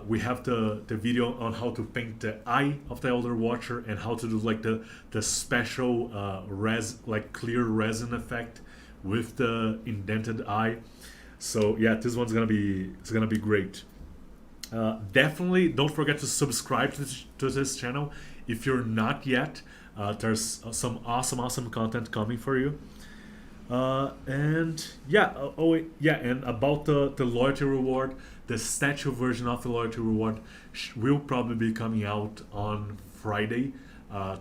We have the video on how to paint the eye of the Elder Watcher and how to do like the special clear resin effect with the indented eye. So yeah, this one's gonna be great. Definitely don't forget to subscribe to this channel if you're not yet. There's some awesome content coming for you. And yeah, and about the loyalty reward, the statue version of the loyalty reward will probably be coming out on Friday.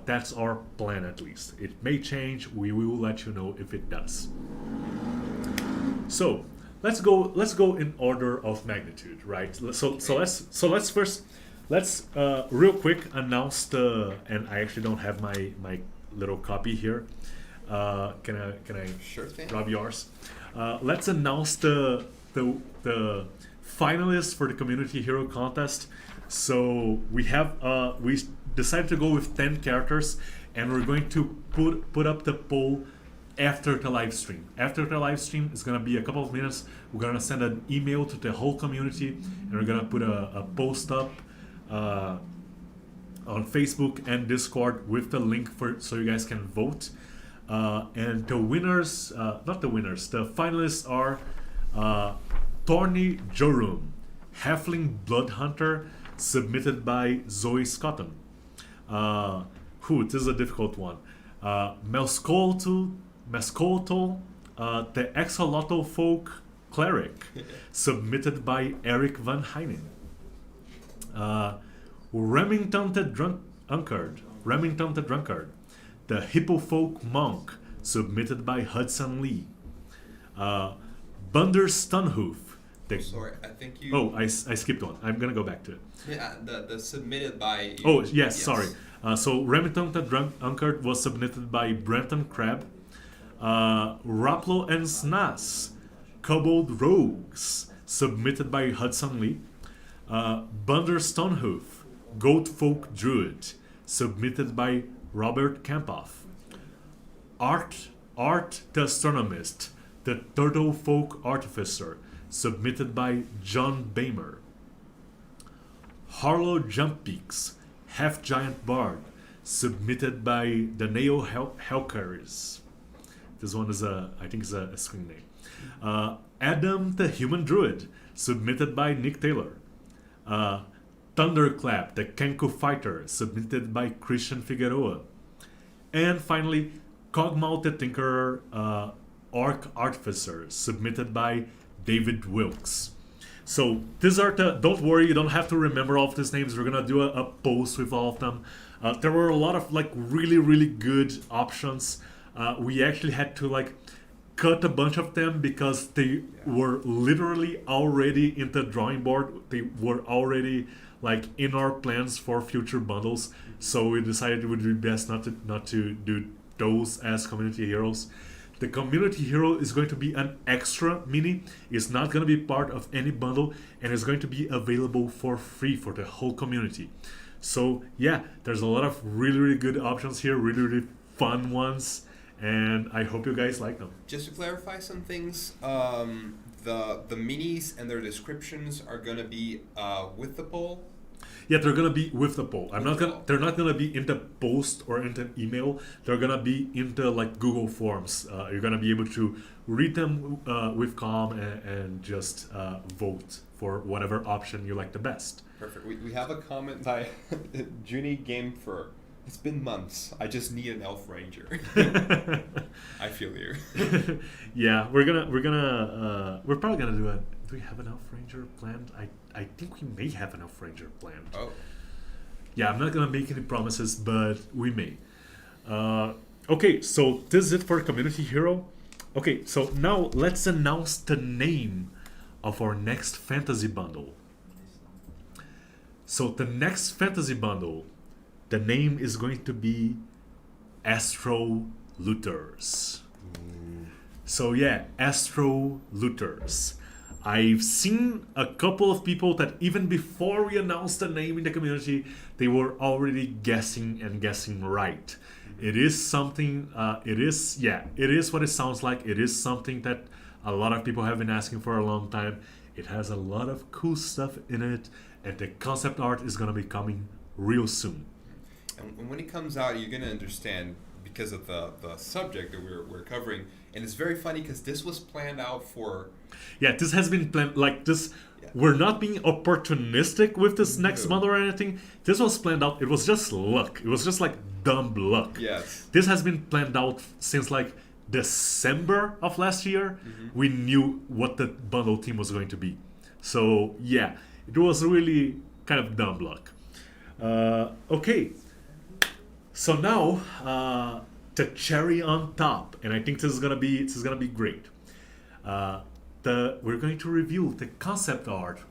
That's our plan, at least. It may change. We will let you know if it does. So let's go in order of magnitude, right? So let's first real quick announce and I actually don't have my little copy here. Can I
Sure thing.
grab yours? Let's announce the finalists for the Community Hero Contest. So we decided to go with 10 characters, and we're going to put up the poll after the live stream. After the live stream, it's gonna be a couple of minutes. We're gonna send an email to the whole community, and we're gonna put a post up on Facebook and Discord with the link so you guys can vote. And the winners, the finalists are Thorny Jorum, Halfling Blood Hunter, submitted by Zoe Scotton. This is a difficult one. Mescolto, the Exolotl Folk Cleric, submitted by Eric Van Heinen. Remington the Drunkard, the Hippofolk Monk, submitted by Hudson Lee. Bunder Stunhoof.
Sorry, I think you.
Oh, I skipped one. I'm gonna go back to it.
Yeah, the submitted by.
Oh yes, sorry. So Remington the Drunkard was submitted by Brenton Crab. Raplo and Snas, Kobold Rogues, submitted by Hudson Lee. Bunder Stonehoof, Goatfolk Druid, submitted by Robert Kampoff. Art the Astronomist, the Turtle Folk Artificer, submitted by John Bamer. Harlow Jumppeaks, Half Giant Bard, submitted by the Neo Helcaris. This one is I think is a screen name. Adam the Human Druid, submitted by Nick Taylor. Thunderclap the Kenku Fighter, submitted by Christian Figueroa. And finally, Cogmal the Tinkerer, Orc Artificer, submitted by David Wilkes. So these are don't worry, you don't have to remember all of these names. We're gonna do a post with all of them. There were a lot of like really good options. We actually had to cut a bunch of them because they were literally already in the drawing board. They were already in our plans for future bundles. So we decided it would be best not to do those as community heroes. The community hero is going to be an extra mini. It's not going to be part of any bundle, and it's going to be available for free for the whole community. So yeah, there's a lot of really good options here, really fun ones, and I hope you guys like them.
Just to clarify some things, the minis and their descriptions are going to be with the poll.
Yeah, they're gonna be with the poll. They're not gonna be in the post or in the email. They're gonna be in the Google Forms. You're gonna be able to read them with calm and just vote for whatever option you like the best.
Perfect. We have a comment by Junie Gamefer. It's been months. I just need an elf ranger. I feel you.
Yeah, we're probably gonna do a. Do we have an elf ranger planned? I think we may have an elf ranger planned.
Oh.
Yeah, I'm not gonna make any promises, but we may. Okay, so this is it for community hero. Okay, so now let's announce the name of our next fantasy bundle. So the next fantasy bundle, the name is going to be Astro Looters. So yeah, Astro Looters. I've seen a couple of people that even before we announced the name in the community, they were already guessing and guessing right. It is something, it is what it sounds like. It is something that a lot of people have been asking for a long time. It has a lot of cool stuff in it, and the concept art is gonna be coming real soon.
And when it comes out, you're gonna understand because of the subject that we're covering. And it's very funny because this was planned out for.
Yeah, this has been planned like this.
Yeah.
We're not being opportunistic with this next
No.
month or anything. This was planned out. It was just luck. It was just like dumb luck.
Yes.
This has been planned out since like December of last year. We knew what the bundle theme was going to be. So yeah, it was really kind of dumb luck. Okay. So now the cherry on top, and I think this is gonna be great. We're going to review the concept art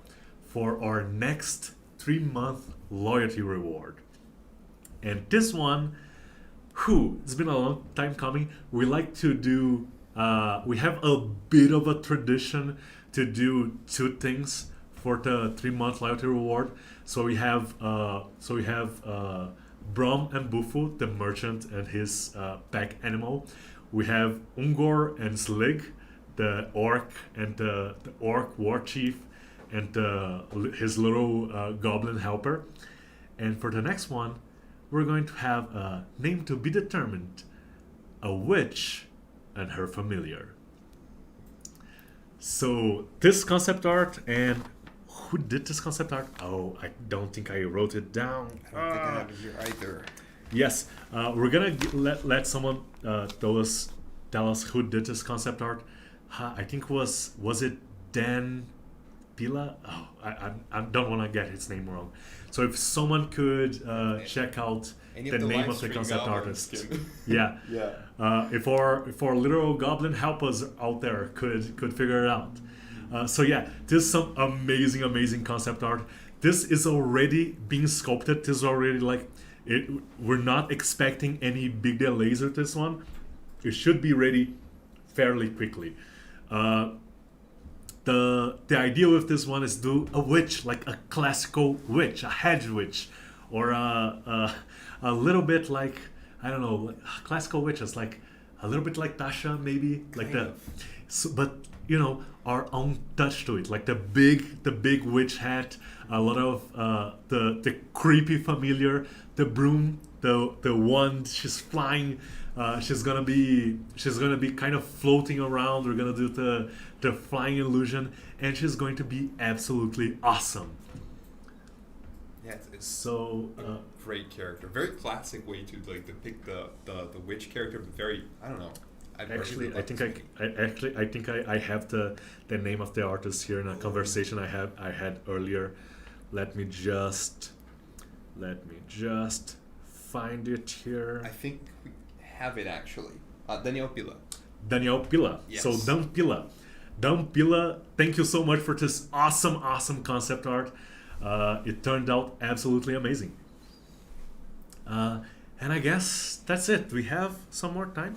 for our next 3-month loyalty reward. And this one, it's been a long time coming. We like to do, we have a bit of a tradition to do 2 things for the 3-month loyalty reward. So we have Brom and Bufu, the merchant and his pack animal. We have Ungor and Slig, the orc and the orc war chief, and his little goblin helper. And for the next one, we're going to have a name to be determined, a witch and her familiar. So this concept art, and who did this concept art? Oh, I don't think I wrote it down.
I don't think I have it here either.
Yes, we're gonna let someone tell us who did this concept art. I think was it Dan Pila? Oh, I don't want to get his name wrong. So if someone could check out
Any
the
of the
name
live
of the
stream
concept
goblins
artist,
can-
yeah.
Yeah.
If our literal goblin helpers out there could figure it out. So yeah, this is some amazing concept art. This is already being sculpted. This is already like it. We're not expecting any big delays with this one. It should be ready fairly quickly. The idea with this one is do a witch, like a classical witch, a hedge witch, or a little bit like, I don't know, like classical witches, like a little bit like Tasha maybe, like
Kind
the,
of.
so, but you know, our own touch to it, like the big witch hat, a lot of the creepy familiar, the broom, the wand, she's flying. She's gonna be kind of floating around. We're gonna do the flying illusion, and she's going to be absolutely awesome.
Yeah, it's
So
a great character. Very classic way to like depict the witch character, but very, I don't know.
actually, I think I have the name of the artist here in a conversation I had earlier. Let me just find it here.
I think we have it actually. Daniel Pila.
Daniel Pila.
Yes.
So Dan Pila, thank you so much for this awesome concept art. It turned out absolutely amazing. And I guess that's it. We have some more time.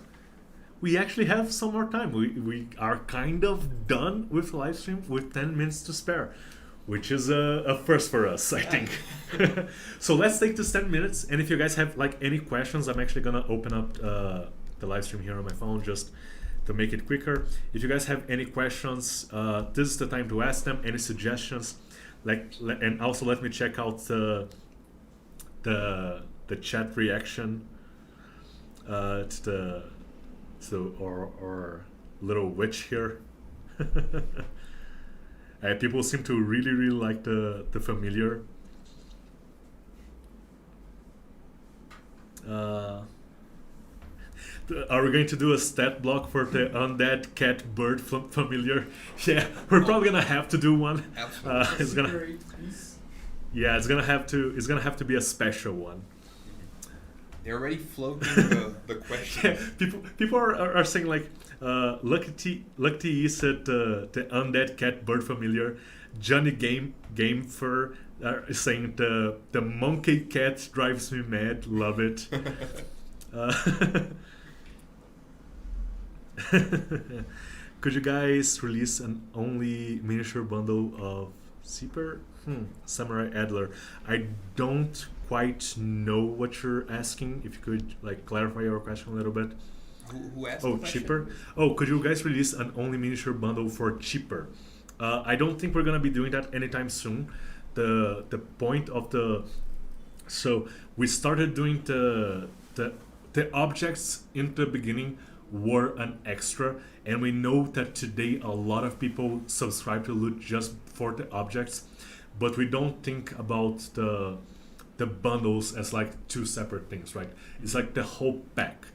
We actually have some more time. We are kind of done with the live stream with 10 minutes to spare, which is a first for us, I think. So let's take this 10 minutes. And if you guys have like any questions, I'm actually gonna open up the live stream here on my phone just to make it quicker. If you guys have any questions, this is the time to ask them. Any suggestions, and also let me check out the chat reaction to our little witch here. People seem to really like the familiar. Uh, are we going to do a stat block for the undead cat bird familiar? Yeah, we're probably gonna have to do one.
Absolutely.
It's gonna,
Secret is
yeah, it's gonna have to. It's gonna have to be a special one.
They're already floating the
Yeah,
question.
people are saying like, Lucky said the undead cat bird familiar. Johnny Game Fur is saying the monkey cat drives me mad. Love it. Uh, could you guys release an only miniature bundle of Seeper? Samurai Adler. I don't quite know what you're asking. If you could like clarify your question a little bit.
Who asked
Oh,
the question?
cheaper. Oh, could you guys release an only miniature bundle for cheaper? I don't think we're gonna be doing that anytime soon. The point of the so we started doing the objects in the beginning were an extra, and we know that today a lot of people subscribe to Loot just for the objects, but we don't think about the bundles as like two separate things, right? It's like the whole pack,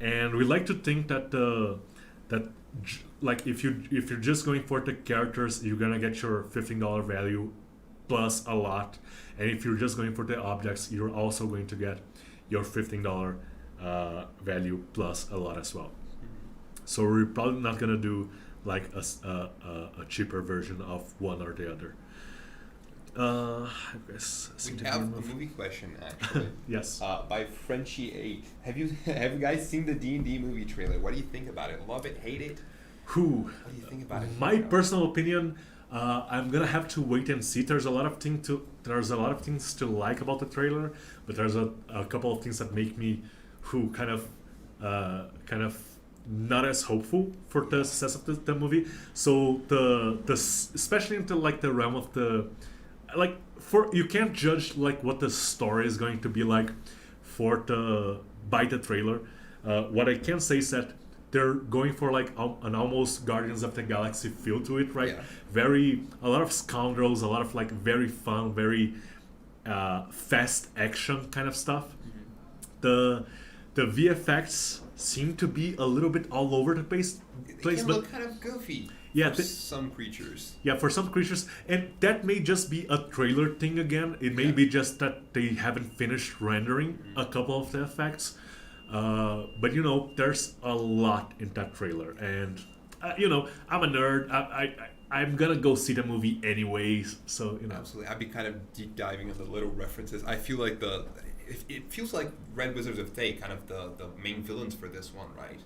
and we like to think that like if you're just going for the characters, you're gonna get your $15 value plus a lot, and if you're just going for the objects, you're also going to get your $15 value plus a lot as well. So we're probably not gonna do like a cheaper version of one or the other. I guess
We have a movie question actually.
Yes.
By Frenchie8. Have you guys seen the D&D movie trailer? What do you think about it? Love it? Hate it?
Who?
What do you think about it?
My personal opinion, I'm gonna have to wait and see. There's a lot of things to like about the trailer, but there's a couple of things that make me kind of not as hopeful for the success of the movie. So especially into like the realm of the like for you can't judge like what the story is going to be like by the trailer. What I can say is that they're going for like an almost Guardians of the Galaxy feel to it, right?
Yeah.
A lot of scoundrels, a lot of like very fun, very fast action kind of stuff. The VFX seem to be a little bit all over the place,
It
but
can look kind of goofy.
Yeah,
for some creatures.
yeah, for some creatures, and that may just be a trailer thing again. It may
Yeah.
be just that they haven't finished rendering a couple of the effects. But there's a lot in that trailer, and I'm a nerd. I'm gonna go see the movie anyways. So
Absolutely. I'd be kind of deep diving on the little references. I feel like it feels like Red Wizards of Fate, kind of the main villains for this one, right?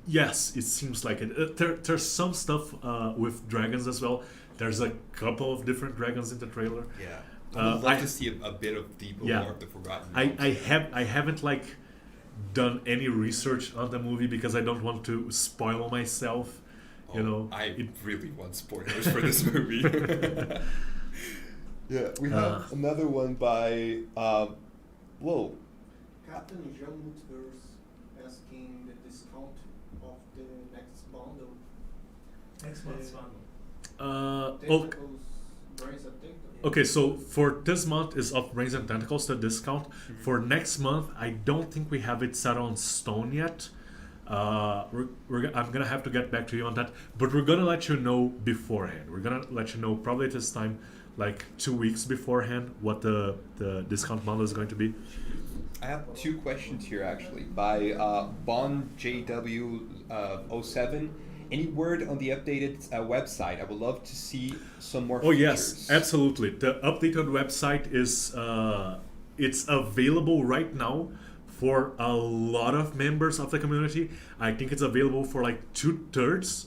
Yes, it seems like it. There's some stuff with dragons as well. There's a couple of different dragons in the trailer.
Yeah. I would love
I-
to see a bit of deeper
Yeah.
lore of the Forgotten
I
Realms.
haven't like done any research on the movie because I don't want to spoil myself.
I really want spoilers for this movie. Yeah, we have another one by whoa.
Captain Jean Multiverse asking the discount of the next bundle.
Next month's bundle.
Tentacles, Brains and Tentacles.
Okay, so for this month is of Brains and Tentacles, the discount. For next month, I don't think we have it set on stone yet. I'm gonna have to get back to you on that, but we're gonna let you know beforehand. We're gonna let you know probably this time, like 2 weeks beforehand, what the discount model is going to be.
I have two questions here actually by BonJW07. Any word on the updated website? I would love to see some more
Oh
features.
yes, absolutely. The updated website is it's available right now for a lot of members of the community. I think it's available for like 2/3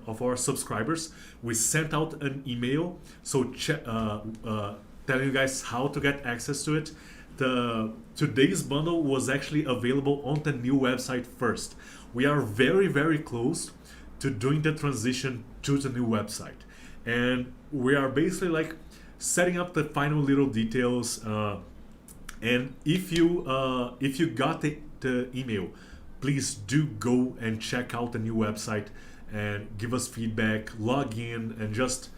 of our subscribers. We sent out an email telling you guys how to get access to it. Today's bundle was actually available on the new website first. We are very, very close to doing the transition to the new website, and we are basically like setting up the final little details. And if you got the email, please do go and check out the new website and give us feedback, log in, and just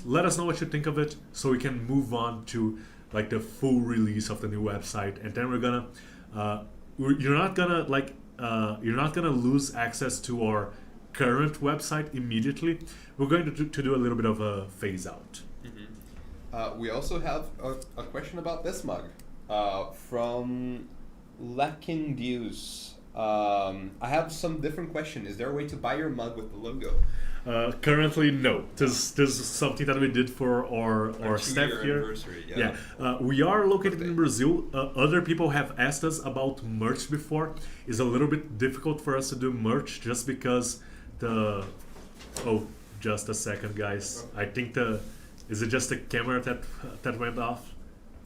let us know what you think of it so we can move on to like the full release of the new website, and then we're gonna you're not gonna lose access to our current website immediately. We're going to do a little bit of a phase out.
We also have a question about this mug from Lakindius. I have some different question. Is there a way to buy your mug with the logo?
Currently, no. This is something that we did for our staff here. Yeah. We are located in Brazil. Other people have asked us about merch before. It's a little bit difficult for us to do merch just because the... Oh, just a second, guys. I think is it just the camera that went off?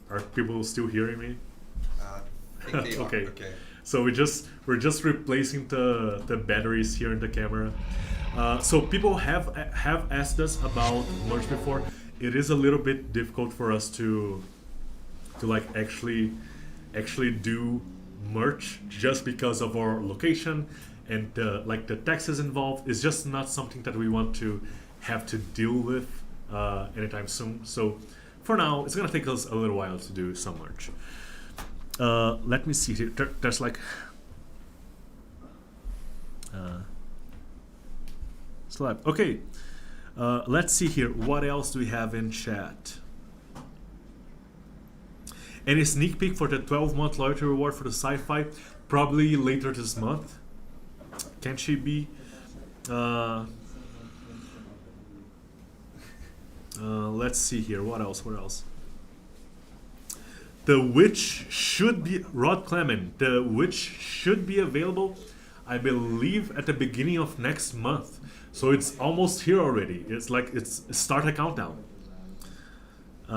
Are people still hearing me?
I think they are.
Okay.
Okay.
So we're just replacing the batteries here in the camera. So people have asked us about merch before. It is a little bit difficult for us to like actually do merch just because of our location and like the taxes involved. It's just not something that we want to have to deal with anytime soon. So for now, it's gonna take us a little while to do some merch. Let me see here. There's like slide. Okay. Let's see here. What else do we have in chat? Any sneak peek for the 12-month loyalty reward for the sci-fi? Probably later this month. Can she be? Let's see here. What else? The Witch should be... Rod Clement. The Witch should be available, I believe, at the beginning of next month. So it's almost here already. It's like it's start a countdown.
We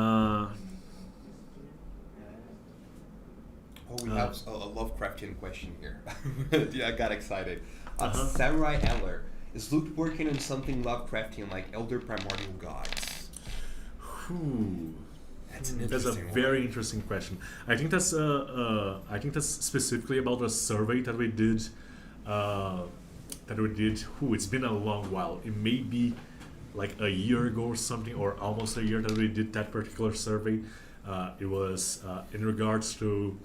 have a Lovecraftian question here. Yeah, I got excited. Samurai Antler. Is Luke working on something Lovecraftian like Elder Primordial Gods?
That's a very interesting question. I think that's specifically about a survey that we did. It's been a long while. It may be like a year ago or something, or almost a year that we did that particular survey. It was in regards to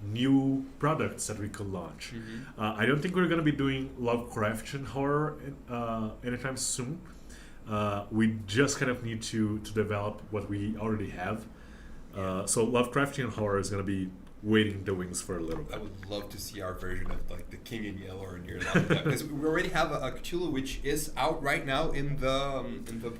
new products that we could launch. I don't think we're gonna be doing Lovecraftian horror anytime soon. We just kind of need to develop what we already have. So Lovecraftian horror is gonna be waiting the wings for a little bit.
I would love to see our version of like the King in Yellow or near that, because we already have a Cthulhu which is out right now in the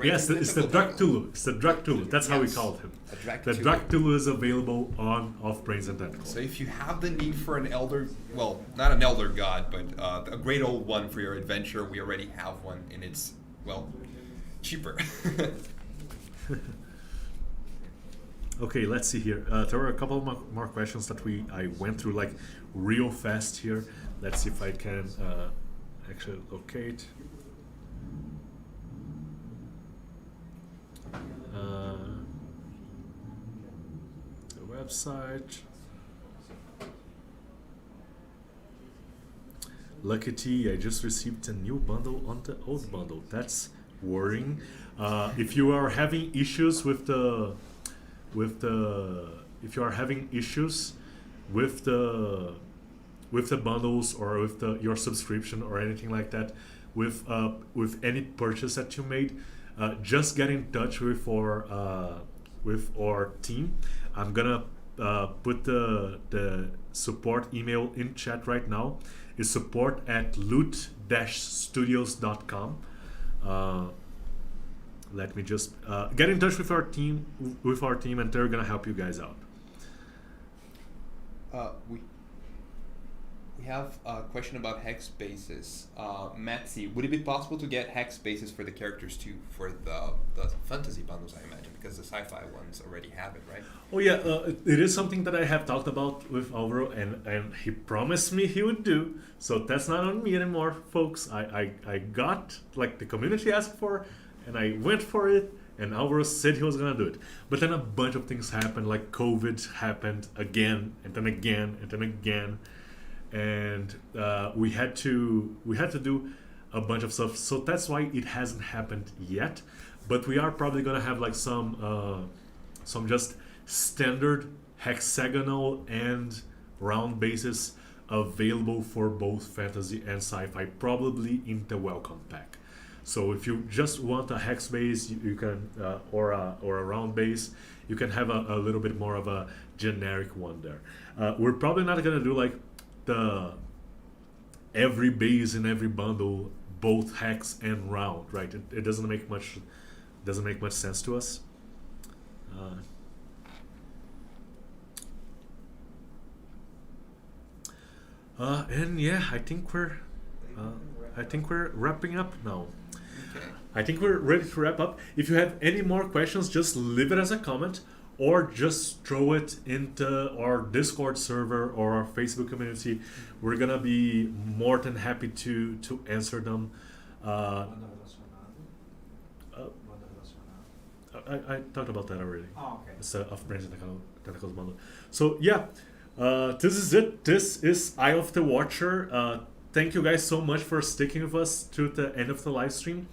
Yes, it's the Dractulu. It's the Dractulu. That's how we called him. The Dractulu is available on Off Brains and Tentacles.
So if you have the need for an elder, well, not an elder god, but a great old one for your adventure, we already have one, and it's, well, cheaper.
Okay, let's see here. There were a couple more questions that I went through like real fast here. Let's see if I can actually locate. The website. Lucky T, I just received a new bundle on the old bundle. That's worrying. If you are having issues with the bundles or with your subscription or anything like that, with any purchase that you made, just get in touch with our team. I'm gonna put the support email in chat right now. It's support@loot-studios.com. Let me just get in touch with our team, and they're gonna help you guys out.
We have a question about hex spaces. Matsy, would it be possible to get hex spaces for the characters too, for the fantasy bundles, I imagine, because the sci-fi ones already have it, right?
Oh yeah, it is something that I have talked about with Alvaro, and he promised me he would do. So that's not on me anymore, folks. I got, like, the community asked for, and I went for it, and Alvaro said he was gonna do it. But then a bunch of things happened, like COVID happened again, and then again, and then again. And we had to do a bunch of stuff, so that's why it hasn't happened yet. But we are probably gonna have like some just standard, hexagonal, and round bases available for both fantasy and sci-fi, probably in the welcome pack. So if you just want a hex base, you can or a round base, you can have a little bit more of a generic one there. We're probably not gonna do like the every base in every bundle, both hex and round, right? It doesn't make much sense to us. And yeah, I think we're wrapping up now.
Okay.
I think we're ready to wrap up. If you have any more questions, just leave it as a comment or just throw it into our Discord server or our Facebook community. We're gonna be more than happy to answer them.
Banda relacionada. Banda relacionada.
I talked about that already.
Oh, okay.
It's of Brands and Tentacles bundle. So yeah, this is it. This is Eye of the Watcher. Thank you guys so much for sticking with us to the end of the live stream.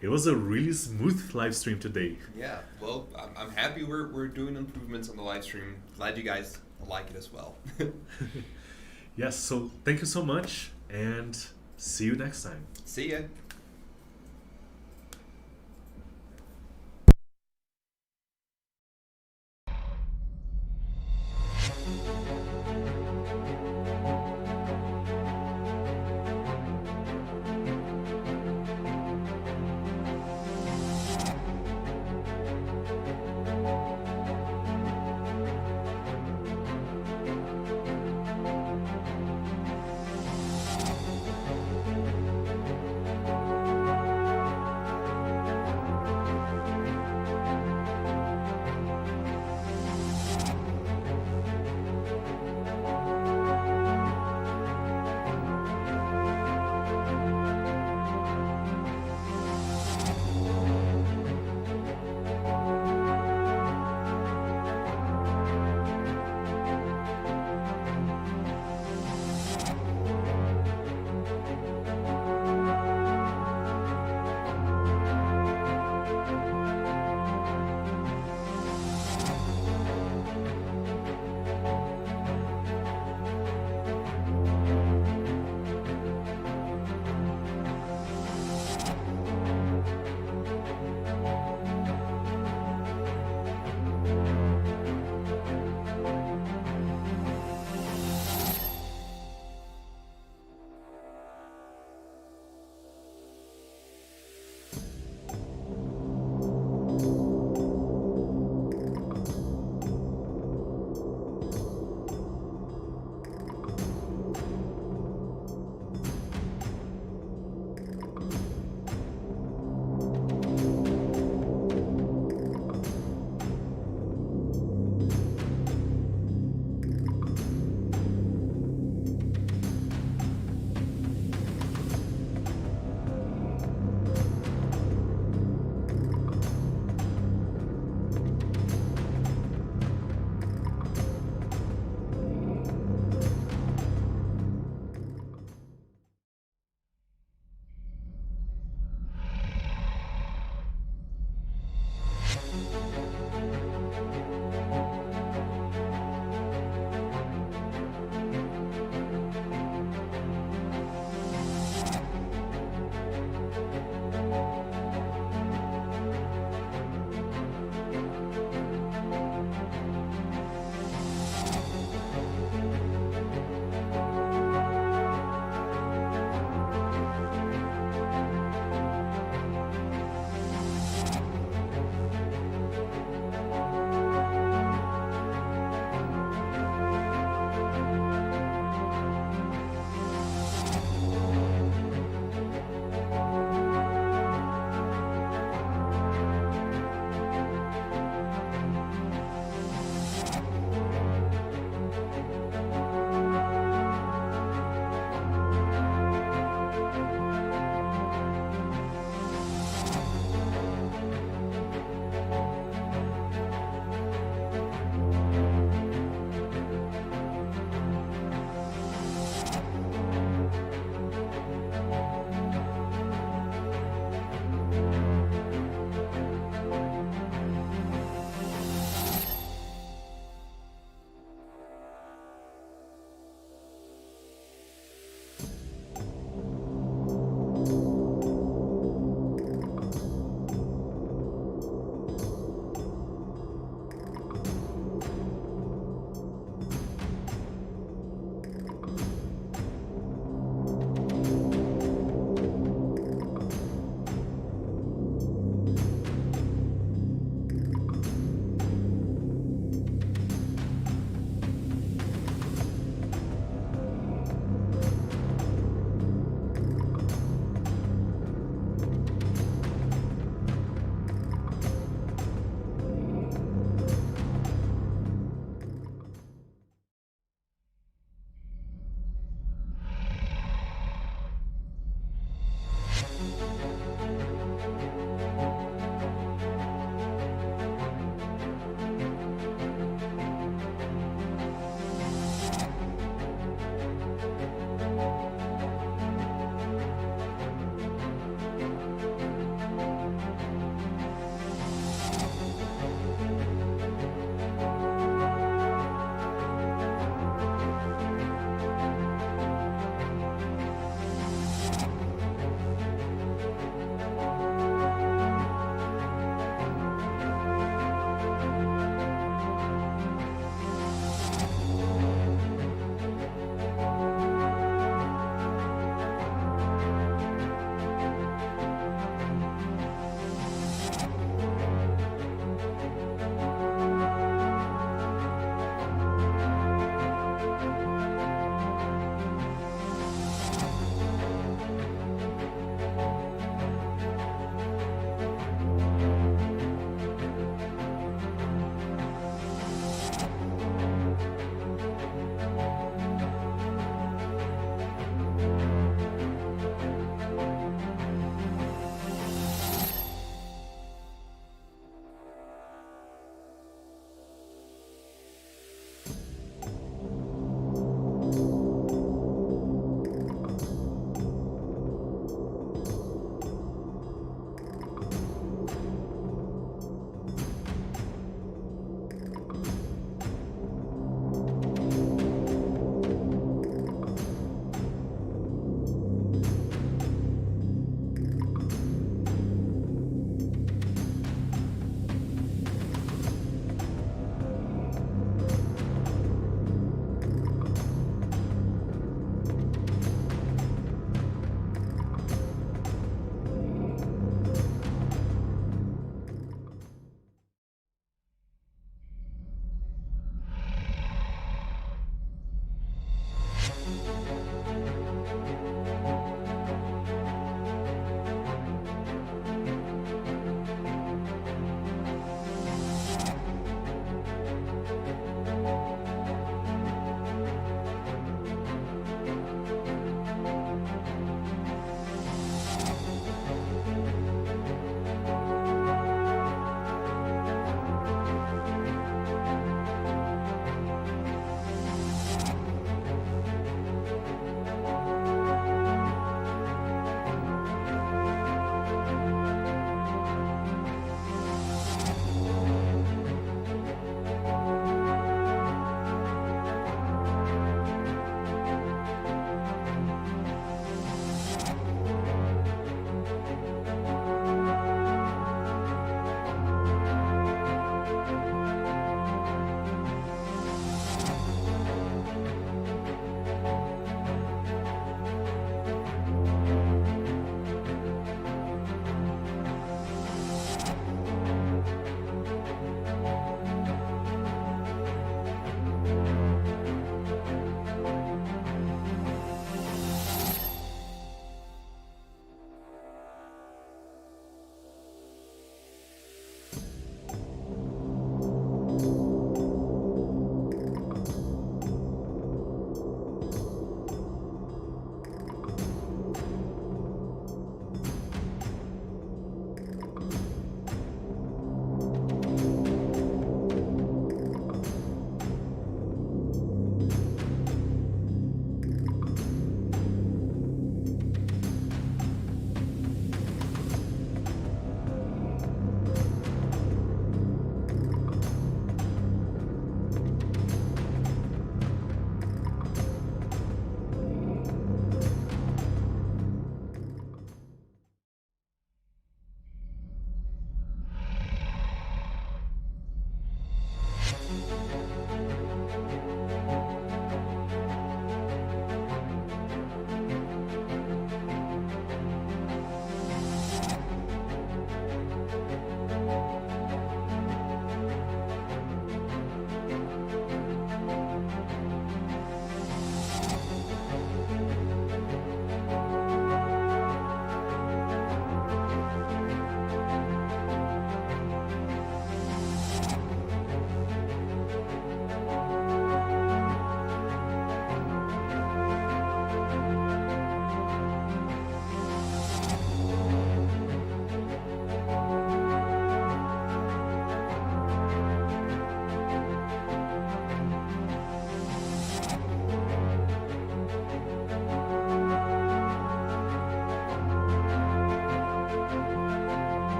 It was a really smooth live stream today.
Yeah, well, I'm happy we're doing improvements on the live stream. Glad you guys like it as well.
Yes, so thank you so much and see you next time.
See ya.